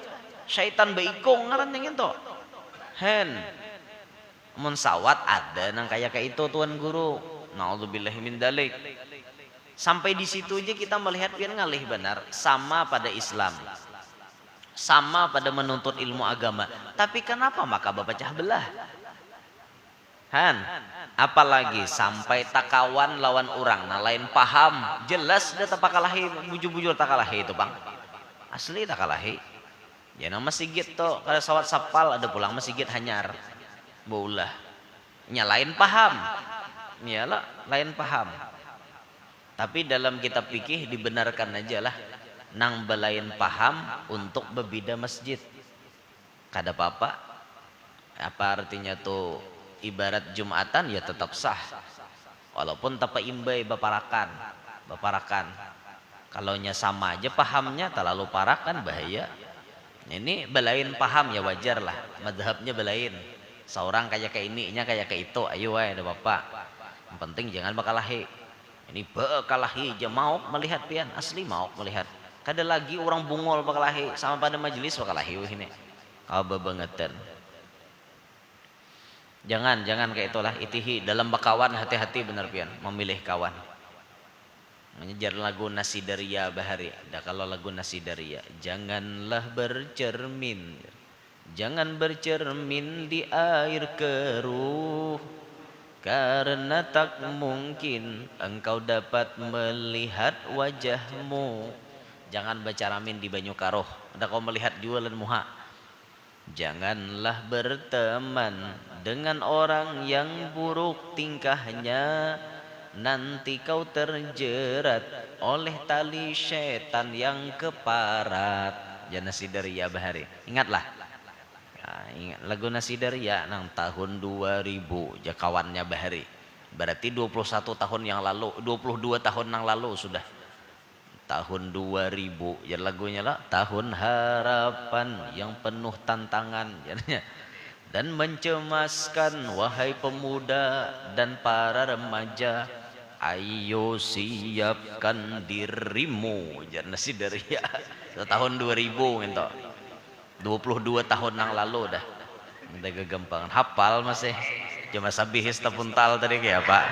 Syaitan beikung ngarannya gitu. Hen mun sawat ada nang kayak itu tuan guru. Naudzubillahi min dalik. Sampai di situ aja kita melihat pian ngalih benar sama pada Islam. Sama pada menuntut ilmu agama. Tapi kenapa maka bepecah belah? Han, apalagi sampai takawan lawan orang, nah lain paham, jelas dia tapakalahi, bujur-bujur takalahi itu bang, asli takalahi. Ya nama sigit tuh, kada sawat sapal ada pulang masigit hanyar, baulah, lain paham, lah lain paham. Tapi dalam kitab fikih dibenarkan aja lah, nang belain paham untuk berbeda masjid, kada apa-apa. Apa artinya tuh? Ibarat Jumatan ya tetap sah walaupun tapa imbai baparakan kalaunya sama aja pahamnya terlalu parakan bahaya. Ini belain paham ya wajar lah, madhabnya belain seorang kayak ini nya kayak itu, ayo ada bapak, yang penting jangan bakalahi. Ini bakalahi aja mau melihat pian asli mau melihat kada lagi orang bungol bakalahi sama pada majelis bakalahi ini kau bebangetan. Jangan kayak itulah itihi dalam bakawan, hati-hati benar pian memilih kawan. Mengejar lagu Nasidaria bahari. Ada kalau lagu Nasidaria, jangan bercermin di air keruh, karena tak mungkin engkau dapat melihat wajahmu. Jangan bercaramin di banyu karuh. Ada kau melihat jualan muha. Janganlah berteman dengan orang yang buruk tingkahnya, nanti kau terjerat oleh tali setan yang keparat. Ya Nasidaria bahari. Ingatlah. Nah, ingat lagu Nasidaria nang tahun 2000 ja kawannya bahari. Berarti 21 tahun yang lalu, 22 tahun yang lalu sudah. Tahun 2000 ya lagunya lah, tahun harapan yang penuh tantangan jadinya dan mencemaskan, wahai pemuda dan para remaja, ayo siapkan dirimu. Jangan Nasidaria tahun 2000 gitu, 22 tahun yang lalu dah. Udah kegampangan hafal masih cuma sabihis tapuntal tadi kayak Pak.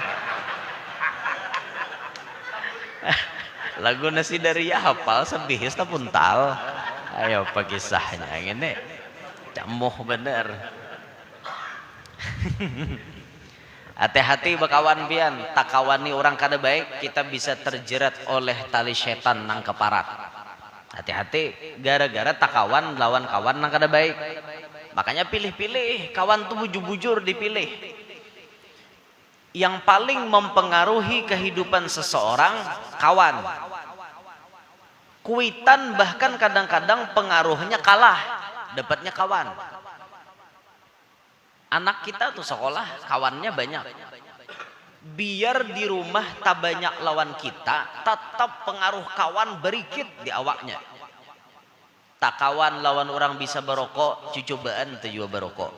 Lagu Nasidaria hafal sabihis tapuntal. Ayo apa kisahnya ini? Camuh bener. Hati-hati bakawan pian, takawani orang kada baik, kita bisa terjerat oleh tali setan nang keparat. Hati-hati gara-gara takawan lawan kawan nang kada baik. Makanya pilih-pilih kawan tuh bujur-bujur dipilih. Yang paling mempengaruhi kehidupan seseorang kawan. Kuitan bahkan kadang-kadang pengaruhnya kalah, dapatnya kawan. Anak kita tuh sekolah kawannya banyak. Biar di rumah tak banyak lawan kita, tetap pengaruh kawan berikit di awaknya. Tak kawan lawan orang bisa berokok, cubaan tuh juga berokok.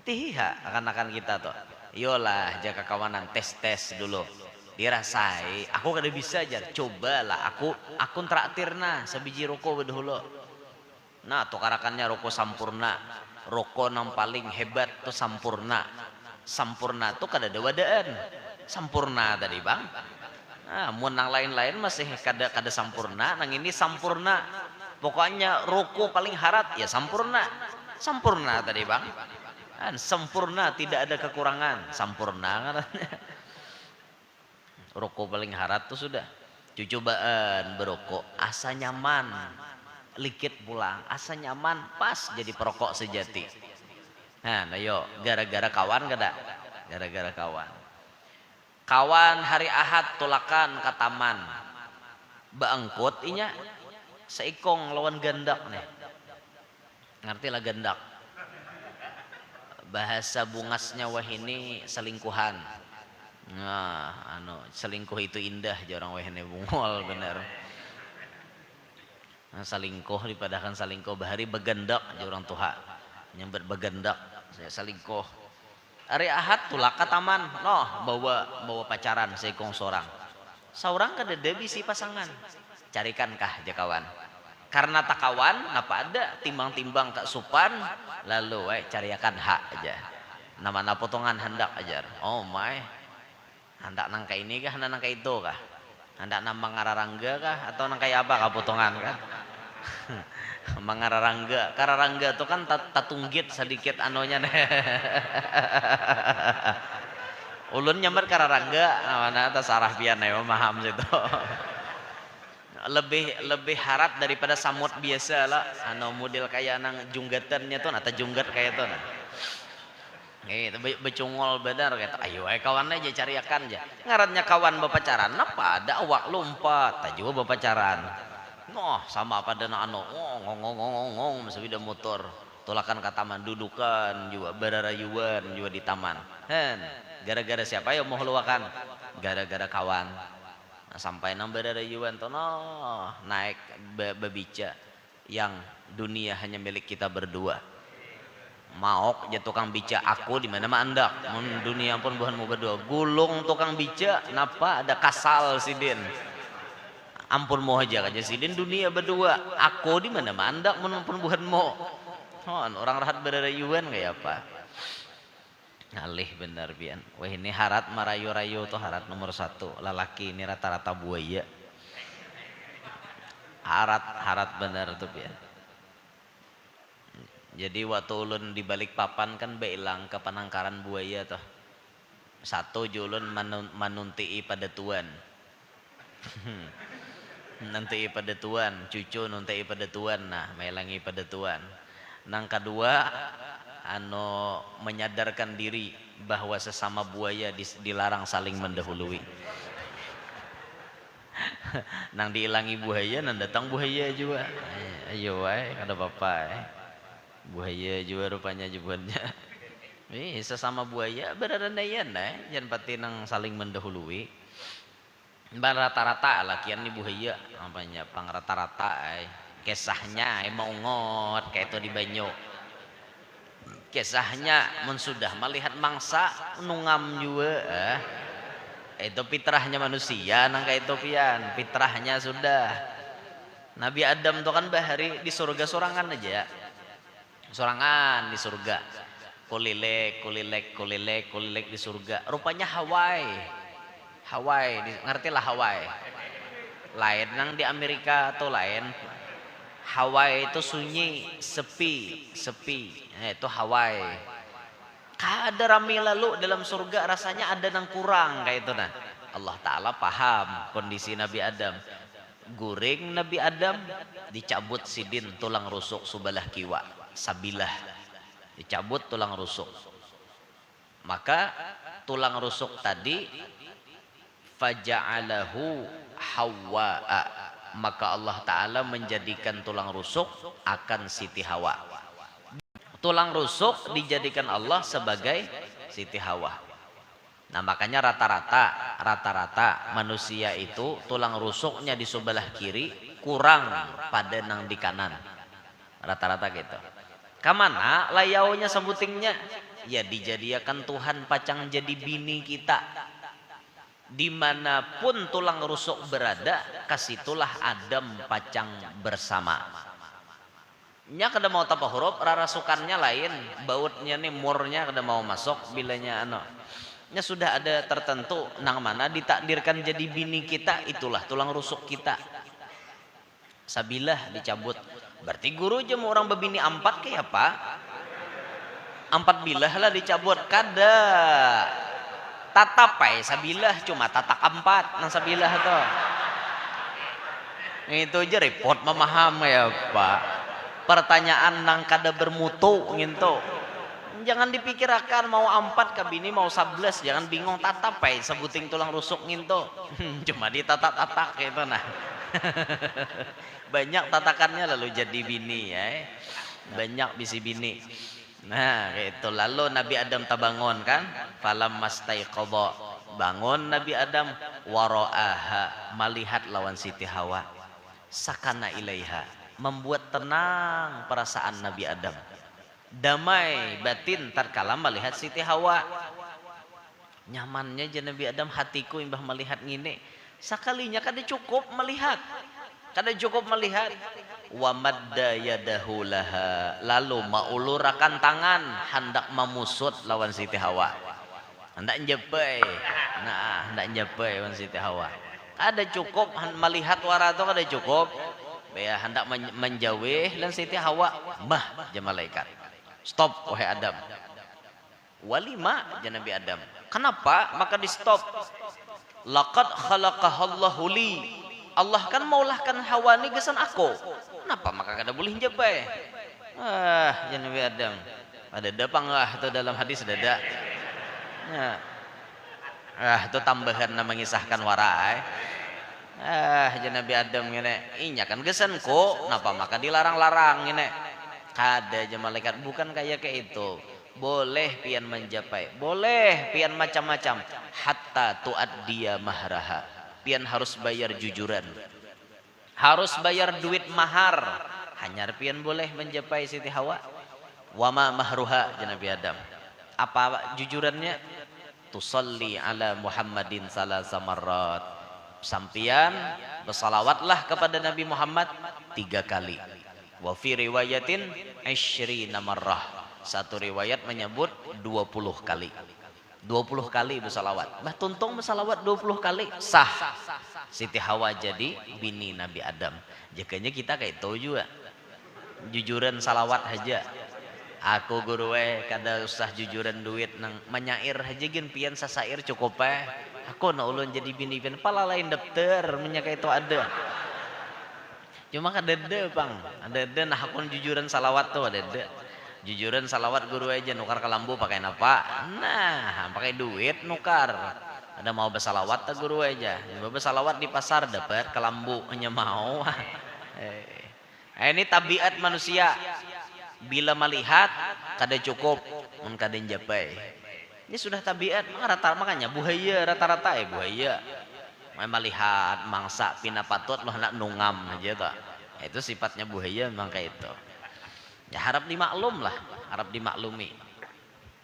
Tiha akan-akan kita tuh. Yolah jaga kawanan, tes dulu dirasai, aku kada bisa aja, cobalah aku traktirna sebiji rokok bedahulu. Nah tukarakannya rokok sampurna, rokok yang paling hebat tuh sampurna tuh kada ada wadaan. sampurna tadi bang. Nah, mun nang lain-lain masih kada sampurna, nang ini sampurna. Pokoknya ruku paling harat ya sampurna. Sampurna tadi bang. Kan sempurna, tidak ada kekurangan, sampurna katanya. Ruku paling harat tuh sudah. Cucubaan berokok, asa nyaman, likit pulang, asa nyaman, pas jadi perokok sejati. Nah, yo gara-gara kawan kada? Gara-gara kawan. Kawan hari Ahad tulakan ke taman. Baengkut inya seikong lawan gandak nih. Ngerti lah gandak. Bahasa bungasnya wahini selingkuhan. Nah, selingkuh itu indah, jarang wahini bungol bener. Nah, selingkuh dipadakan selingkuh bahari begendak orang tuha. Nyambet begendak, saya selingkuh. Hari Ahad tulak ke taman, bawa pacaran seikong seorang. Seorang kada bisi pasangan. Carikankah jakawan? Karena tak kawan, napa ada timbang-timbang tak supan, lalu cariakan hak aja. Nama potongan hendak ajar. Oh my, hendak nangka ini kah, hendak nangka itu kah? Hendak nang mangararangga kah, atau nangka apa kah potongan kan? Mangararangga, kararangga itu kan tatunggit sedikit anonya nih. Ulun nyamber kararangga, mana atas arah pian ya, paham situ. Lebih harat daripada samut biasa lah, model kayak nang junggatannya tuh, atau junggat kayak tuh. Gitu, becungol benar kata, ayo kawan aja cariakan aja. Ngarannya kawan berpacaran, napa ada awak lompat, tak juga berpacaran. Sama pada ngong masih udah motor, tolakan ke taman, dudukan juga berarayuan juga di taman. Gara-gara siapa ya mau luakan? Gara-gara kawan. Nah, sampai nang berarayuan tuh naik bebica yang dunia hanya milik kita berdua. Maok ya tukang bica aku di mana mah andak. Dunia pun bukan mau berdua. Gulung tukang bica, napa ada kasal sidin. Ampun mau aja aja sidin dunia berdua. Aku di mana mah andak pun bukan mau. Orang rahat berarayuan kayak apa? Ngalih bener pian. Wah ini harat marayu-rayu tuh harat nomor 1. Lalaki ini rata-rata buaya. Harat bener tuh pian. Jadi waktu ulun di balik papan kan beilang ke penangkaran buaya tuh. 1 julun manuntii pada tuan. Nanti pada tuan, cucu nuntai pada tuan, nah melangi pada tuan. Nang kedua menyadarkan diri bahwa sesama buaya dilarang saling mendahului. Nang diilangi buaya, nang datang buaya juga. Ayo kada apa-apa. Buaya juga rupanya jebunnya. Sesama buaya berandaian jangan pati nang saling mendahului. Rata-rata lakian ni buaya apanya pang rata-rata kisahnya emang ngot kayak itu di banyu. Kisahnya mensudah melihat mangsa nungam juga itu fitrahnya manusia nang kayak itu pian fitrahnya sudah. Nabi Adam tuh kan bahari di surga sorangan aja, sorangan di surga, kulilek di surga. Rupanya Hawaii ngerti lah Hawaii lain nang di Amerika atau lain. Hawaii itu sunyi, sepi. Itu Hawaii. Ada rame lalu dalam surga rasanya ada nang kurang kayak itu nah. Allah Ta'ala paham kondisi Nabi Adam. Guring Nabi Adam dicabut sidin tulang rusuk subalah kiwa. Sabilah. Dicabut tulang rusuk. Maka tulang rusuk tadi faja'alahu Hawwa'a. Maka Allah Ta'ala menjadikan tulang rusuk akan Siti Hawa. Tulang rusuk dijadikan Allah sebagai Siti Hawa. Nah makanya rata-rata manusia itu tulang rusuknya di sebelah kiri kurang pada nang di kanan. Rata-rata gitu. Kamana layaunya sebutingnya? Ya dijadikan Tuhan pacang jadi bini kita. Dimanapun tulang rusuk berada, kasitulah Adam pacang bersama. Nya kada mau tapa huruf, rarasukannya lain, bautnya nih murnya kada mau masuk bilanya nya sudah ada tertentu nang mana ditakdirkan jadi bini kita, itulah tulang rusuk kita. Sabilah dicabut, berarti guru aja mau orang bebini 4 kayak apa? 4 bilah lah dicabut kada tatapai sabilah, cuma tatak 4 nang sabilah tuh. Itu aja repot memaham ya Pak. Pertanyaan nang kada bermutu gitu. Jangan dipikirkan mau 4 ke bini mau 11, jangan bingung tatapai sebuting tulang rusuk gitu. Cuma ditatak-tatak gitu nah. Banyak tatakannya lalu jadi bini ya. Banyak bisi bini. Nah, itu lalu Nabi Adam tabangun kan? Falam mastaiqadha. Bangun Nabi Adam waraaha, melihat lawan Siti Hawa. Sakana ilaiha, membuat tenang perasaan Nabi Adam. Damai batin terkala melihat Siti Hawa. Nyamannya aja Nabi Adam, hatiku imbah melihat ngini. Sekalinya kada cukup melihat. Kada cukup melihat. Wa madda yadahu laha, lalu maulurakan tangan hendak memusut lawan Siti Hawa, hendak njepai. Nah, hendak njepai lawan Siti Hawa. Ada cukup melihat wara itu kada cukup. Ya hendak menjauh dan Siti Hawa mah je malaikat. Stop wahai Adam. Walima je Nabi Adam. Kenapa? Maka di stop. Laqad khalaqahallahu li. Allah kan maulahkan Hawa ni gesan aku. Kenapa maka kada boleh njebai? Ya Nabi Adam. Ada dapang lah tu dalam hadis dada. Ya. Itu tambahan nama mengisahkan warai. Ya Nabi Adam ngene. Inya kan gesanku. Kenapa maka dilarang-larang ngene? Kada aja malaikat, bukan kayak itu. Boleh pian menjapai, boleh pian macam-macam. Hatta tuaddiya mahraha. Pian harus bayar jujuran, harus bayar duit mahar. Hanya pian boleh menjapai Siti Hawa. Wama mahruha ya Nabi Adam. Apa jujurannya? Tusalli ala Muhammadin salasa marrat. Sampian bersalawatlah kepada Nabi Muhammad 3 kali. Wa fi riwayatin 20 marrah. Satu riwayat menyebut 20 kali. 20 kali bersalawat. Bah tuntung bersalawat 20 kali sah. Siti Hawa jadi bini Nabi Adam. Jakanya kita kayak itu juga. Jujuran salawat aja. Aku guru kada usah jujuran duit nang menyair aja gin pian sasair cukup Aku na ulun jadi bini pian pala lain daftar menyakai itu ada. Cuma kada ada bang. Ada nah akun jujuran salawat tuh ada. Jujuran salawat guru aja nukar ke lambu pakai apa? Nah, pakai duit nukar. Ada mau bersalawat tak guru aja. Mau bersalawat di pasar dapat ke lambu hanya mau. Ini tabiat manusia. Bila melihat kada cukup, mun kada njapai. Ini sudah tabiat, makanya buhaya rata-rata buhaya. Melihat mangsa pina patut loh nak nungam aja tak. Itu sifatnya buhaya memang kayak itu. Ya harap dimaklum lah, harap dimaklumi.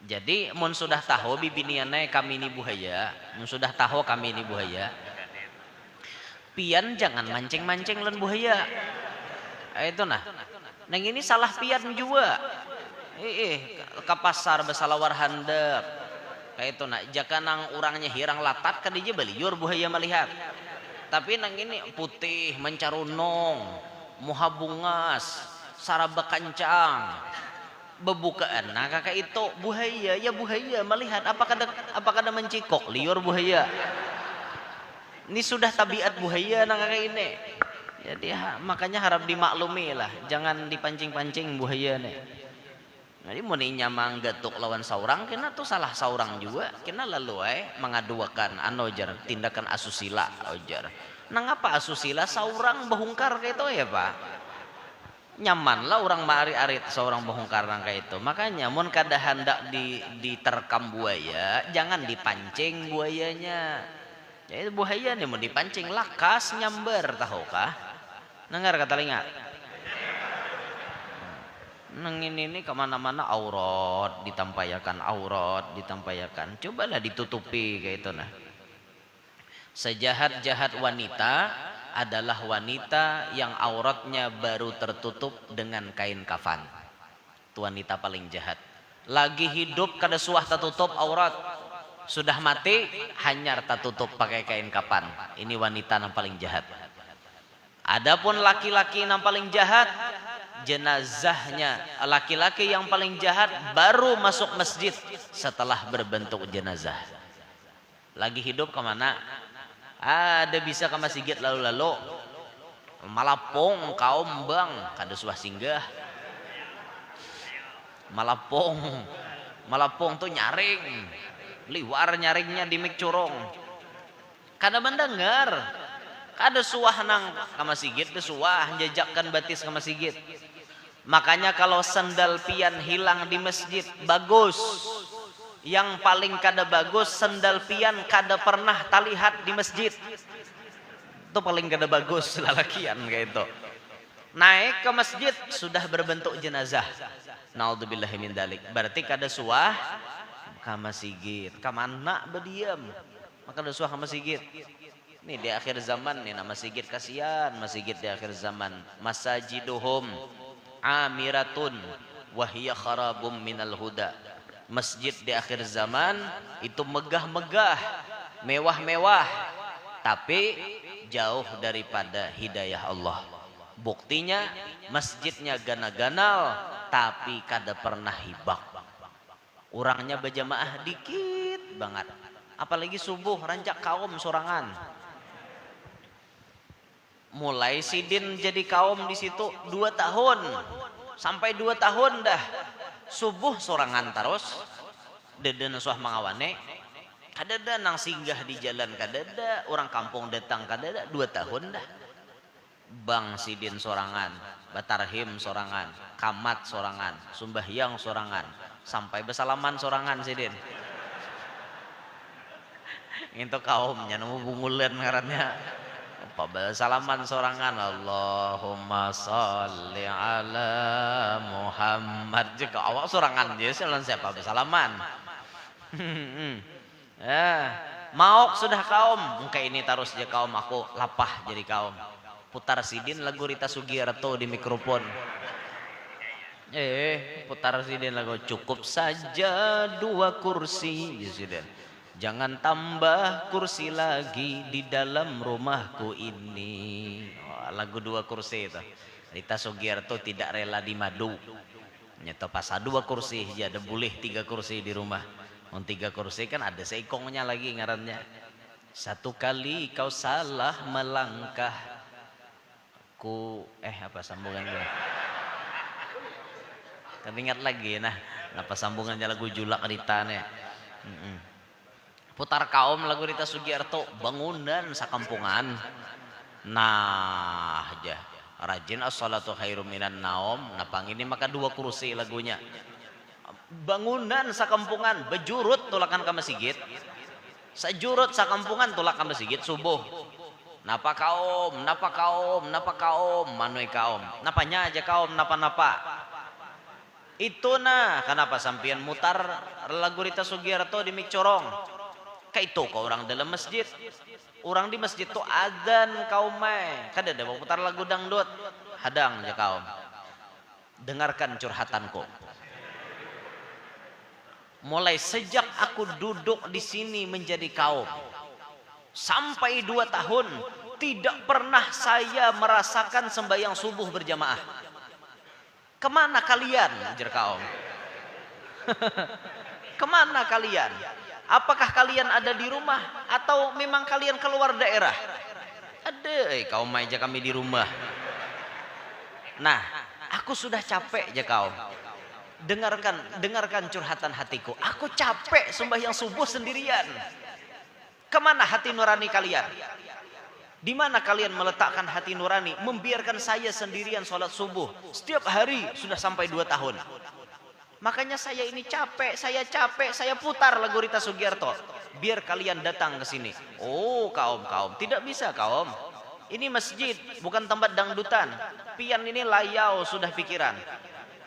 Jadi mun sudah tahu bibiniannya kami ini buhaya, mun sudah tahu kami ini buhaya, pian jangan mancing-mancing len buhaya. Itu nah. Nang ini salah pian juga. Ke pasar bersalawar handap. Kayak itu nak, jaka nang orangnya hirang latat kan dia beliur buhaya melihat. Tapi nang ini putih mencarunong, muhabungas, saraba kancang, bebukaan. Nah kakak itu buhaya, ya buhaya melihat apakah ada mencikok liur buhaya. Ini sudah tabiat buhaya nang kakak ini. Jadi makanya harap dimaklumi lah, jangan dipancing-pancing buhaya nih. Jadi mau nyamang gatuk lawan saurang, kena tuh salah saurang juga, kena lalu mengaduakan anojar tindakan asusila ojar. Nang apa asusila saurang bahungkar kayak itu ya pak. Nyaman lah orang mari-arit seorang bohongkar kayak itu. Makanya mun kada hendak diterkam buaya, jangan dipancing buayanya. Jadi buaya nih mau dipancing lakas nyamber tahukah? Dengar kata telinga. Nang ini kemana-mana aurat ditampayakan. Cobalah ditutupi kayak itu nah. Sejahat-jahat wanita adalah wanita yang auratnya baru tertutup dengan kain kafan. Itu wanita paling jahat. Lagi hidup kada suah tertutup aurat. Sudah mati, hanyar tak tutup pakai kain kapan. Ini wanita yang paling jahat. Adapun laki-laki yang paling jahat, jenazahnya laki-laki yang paling jahat baru masuk masjid setelah berbentuk jenazah. Lagi hidup kemana? Ada bisa ke masjid lalu-lalu. Malapong kaum bang, kada suah singgah. Malapong tuh nyaring. Liwar nyaringnya di mik curong. Kada mendengar. Kada suah nang ke masjid, ada suah jajakkan batis ke masjid. Makanya kalau sendal pian hilang di masjid bagus. Yang paling kada bagus sendal pian kada pernah terlihat di masjid. Itu paling kada bagus lalakian kayak itu. Naik ke masjid sudah berbentuk jenazah. Naudzubillahi min dzalik. Berarti kada suah ke masjid. Kamana berdiam? Maka kada suah ke masjid. Nih di akhir zaman nih nama masjid kasihan, masjid di akhir zaman. Masajiduhum amiratun wahiyya kharabum minal huda. Masjid di akhir zaman itu megah-megah, mewah-mewah, tapi jauh daripada hidayah Allah. Buktinya masjidnya gana-ganal tapi kada pernah hibak. Orangnya berjamaah dikit banget. Apalagi subuh rancak kaum sorangan. Mulai sidin jadi kaum di situ 2 tahun. Sampai 2 tahun dah. Subuh sorangan terus. Deden suah mangawane. Kadada nang singgah di jalan kadada. Orang kampung datang kadada 2 tahun dah. Bang sidin sorangan. Batarhim sorangan. Kamat sorangan. Sumbahyang sorangan. Sampai bersalaman sorangan sidin. Itu kaumnya nemu bungulan ngarannya. Salaman sorangan Allahumma sholli ala Muhammad. Jika awak sorangan je siapa bersalaman. Mau sudah kaum engke ini terus je kaum aku lapah jadi kaum. Putar sidin lagu Rita Sugierto di mikrofon. Putar sidin lagu cukup saja 2 kursi sidin. Jangan tambah kursi lagi di dalam rumahku ini. Lagu 2 kursi itu. Rita Sugierto tidak rela di madu. Nyata pas 2 kursi, ada boleh 3 kursi di rumah. 3 kursi kan ada seikongnya lagi ngarannya. 1 kali kau salah melangkah. Apa sambungannya? Teringat lagi nah. Apa sambungannya lagu Julak Ritanya. Putar kaum lagu Rita Sugierto bangunan sakampungan. Nah aja rajin as-salatu khairum minan naum. Napang ini maka 2 kursi lagunya. Bangunan sakampungan bejurut tulakan ke masjid. Sejurut sakampungan tulakan ke masjid subuh. Napa kaum manui kaum. Napanya aja kaum napa. Itu nah kenapa sampian mutar lagu Rita Sugierto di mik corong. Kayak itu kau orang dalam masjid. Orang di masjid tuh adzan kaum kada ada mau putar lagu dangdut. Hadang aja kaum. Dengarkan curhatanku. Mulai sejak aku duduk di sini menjadi kaum sampai 2 tahun tidak pernah saya merasakan sembahyang subuh berjamaah. Kemana kalian? Ujar kaum. Kemana kalian? Apakah kalian ada di rumah atau memang kalian keluar daerah? Ada, kaum aja kami di rumah. Nah, aku sudah capek aja kaum. Dengarkan curhatan hatiku. Aku capek sembahyang subuh sendirian. Kemana hati nurani kalian? Di mana kalian meletakkan hati nurani? Membiarkan saya sendirian sholat subuh setiap hari sudah sampai 2 tahun. Makanya saya ini capek, saya putar lagu Rita Sugierto. Biar kalian datang ke sini. Oh kaum, tidak bisa kaum. Ini masjid, bukan tempat dangdutan. Pian ini layau sudah pikiran.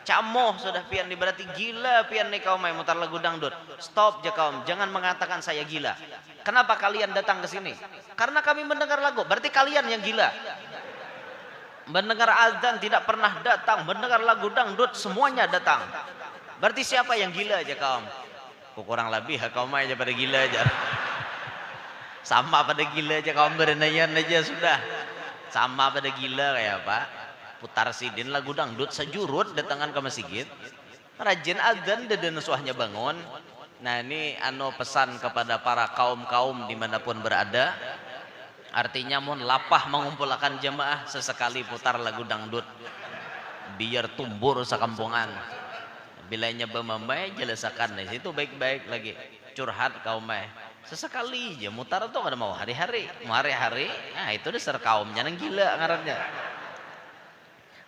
Camoh sudah pian ini berarti gila pian nih kaum yang mutar lagu dangdut. Stop ya kaum, jangan mengatakan saya gila. Kenapa kalian datang ke sini? Karena kami mendengar lagu, berarti kalian yang gila. Mendengar azan tidak pernah datang, mendengar lagu dangdut semuanya datang. Berarti siapa yang gila aja kaum? kurang lebih kaum aja pada gila aja. Sama pada gila aja kaum berenayan aja sudah. Sama pada gila kayak apa? Putar sidin lagu dangdut sejurut datangan ke masjid. Rajin adzan dan suahnya bangun. Nah ini pesan kepada para kaum-kaum dimanapun berada. Artinya mun lapah mengumpulkan jemaah sesekali putar lagu dangdut biar tumbur sakampungan. Bilanya bemamai jelasakan di situ baik-baik lagi curhat kaum sesekali aja mutar tuh kada mau hari-hari nah itu dasar kaumnya nang gila ngarannya.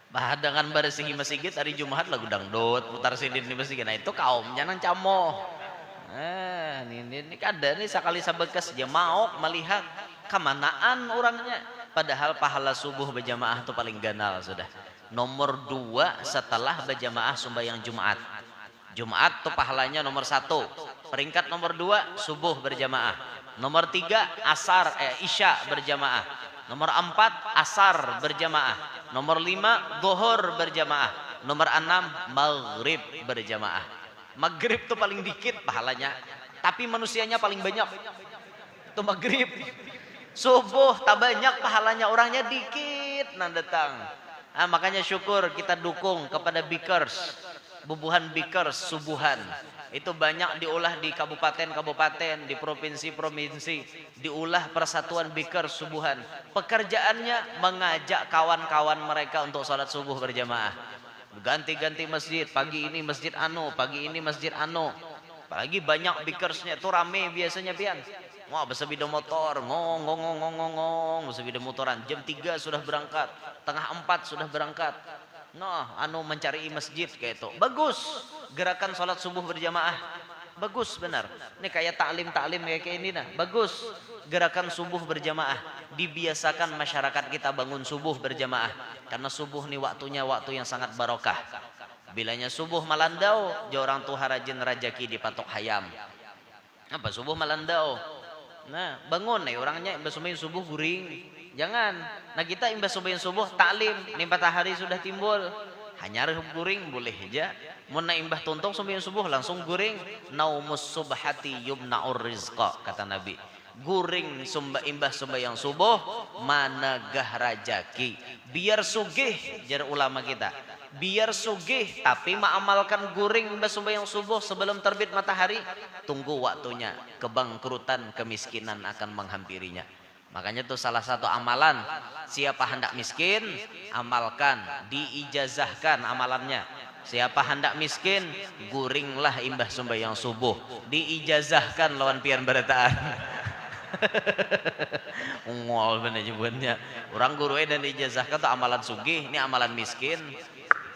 Bah dengan bersih masjid hari Jumat lagu dangdut putar sidin di masjid, nah itu kaumnya nang camoh. Ini kada nih sekali sabekas aja mau melihat kemanaan orangnya, padahal pahala subuh berjamaah itu paling ganal sudah. Nomor 2 setelah berjamaah sembahyang Jumat. Jumat tuh pahalanya nomor 1. Peringkat nomor 2 subuh berjamaah. Nomor 3 isya berjamaah. Nomor 4 asar berjamaah. Nomor 5 zuhur berjamaah. Nomor 6 maghrib berjamaah. Maghrib tuh paling dikit pahalanya, tapi manusianya paling banyak. Itu maghrib. Subuh tak banyak pahalanya, orangnya dikit nah datang. Makanya syukur kita dukung kepada bikers, bubuhan bikers subuhan. Itu banyak diolah di kabupaten-kabupaten, di provinsi-provinsi, diolah persatuan bikers subuhan. Pekerjaannya mengajak kawan-kawan mereka untuk sholat subuh berjamaah. Ganti-ganti masjid, pagi ini masjid pagi ini masjid Apalagi banyak bikersnya itu rame biasanya pian. Wah, bersepeda motor, ngong, bersepeda motoran. Jam 3 sudah berangkat, tengah 4 sudah berangkat. Nah, mencari masjid kayak itu. Bagus, gerakan sholat subuh berjamaah. Bagus benar. Ini kayak taklim kayak ini nah. Bagus, gerakan subuh berjamaah. Dibiasakan masyarakat kita bangun subuh berjamaah. Karena subuh nih waktunya waktu yang sangat barokah. Bilanya subuh malandau, orang tuh harajin rajaki dipatok hayam. Apa subuh malandau? Nah, bangun nih orangnya imbas sembahyang subuh guring. Jangan. Nah, kita imbas sembahyang subuh taklim, nih matahari sudah timbul. Hanya guring boleh aja. Mun na imbah tuntung sembahyang subuh langsung guring. Naumus subhati yumna'ur rizqa kata Nabi. Guring imbah sembahyang subuh managah rajaki. Biar sugih jar ulama kita. Biar sugih tapi mengamalkan guring sembahyang subuh sebelum terbit matahari, tunggu waktunya kebangkrutan kemiskinan akan menghampirinya. Makanya itu salah satu amalan, siapa hendak miskin amalkan, diijazahkan amalannya. Siapa hendak miskin guringlah imbah sembahyang subuh, diijazahkan lawan pian berataan. Ungol bener nyebutnya. Orang guru dan diijazahkan tuh amalan sugih, ini amalan miskin.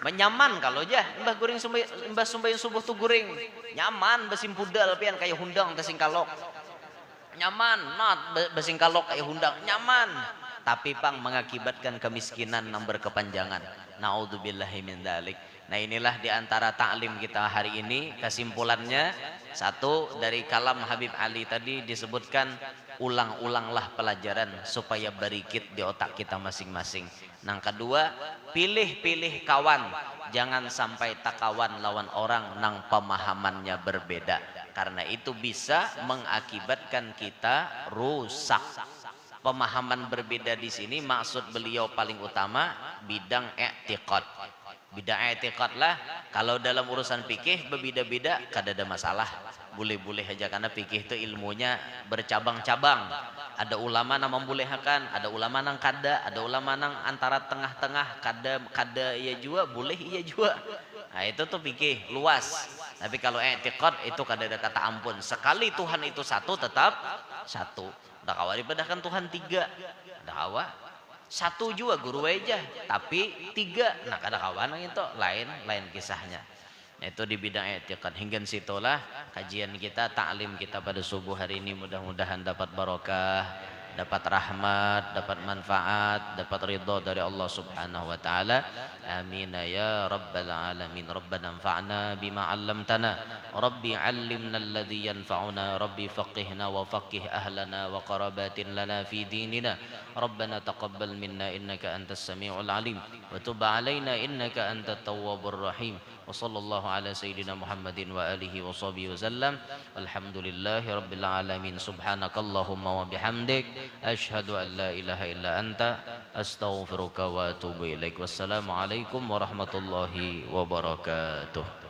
Menyaman kalau aja imbah sembahyang subuh tuh guring nyaman besim pudal pian kayak hundang tesingkalok nyaman besingkalok kayak hundang nyaman, tapi pang mengakibatkan kemiskinan yang berkepanjangan. Naudzubillahi min dzalik. Nah inilah diantara taklim kita hari ini kesimpulannya. Satu, dari kalam Habib Ali tadi disebutkan ulang-ulanglah pelajaran supaya berikit di otak kita masing-masing. Yang kedua, pilih-pilih kawan, jangan sampai tak kawan lawan orang nang pemahamannya berbeda, karena itu bisa mengakibatkan kita rusak. Pemahaman berbeda di sini maksud beliau paling utama bidang i'tiqad. Bidang i'tiqad lah, kalau dalam urusan fikih berbeda-beda kada ada masalah, boleh-boleh aja karena fikih itu ilmunya bercabang-cabang. Ada ulama yang membolehkan, ada ulama yang kada, ada ulama yang antara tengah-tengah, kada iya juga, boleh iya juga. Nah itu tuh fikih luas. Tapi kalau i'tiqad itu kada ada kata ampun. Sekali Tuhan itu satu tetap satu. Dah kawa dipedahkan Tuhan 3. Dah kawa satu juga guru aja, tapi 3. Nah kada kawan itu lain kisahnya. Itu di bidang i'tiqad. Hingga situlah kajian kita, taklim kita pada subuh hari ini, mudah-mudahan dapat barokah, dapat rahmat, dapat manfaat, dapat ridha dari Allah Subhanahu wa taala. Amin ya rabbal alamin. Rabbana anfa'na bima 'allamtana. Rabbi 'allimna alladhi yanfa'una. Rabbi faqihna wa faqih ahlana wa qarabatin lana fi dinina. Rabbana taqabbal minna innaka antas samiul alim wa tub 'alaina innaka antat tawwabur rahim. wa sallallahu ala sayyidina Muhammadin wa alihi wa sahbihi wasallam. Alhamdulillahi rabbil alamin. Subhanakallahumma wa bihamdik asyhadu an la ilaha illa anta astaghfiruka wa atubu ilaik. Wassalamu alaikum warahmatullahi wabarakatuh.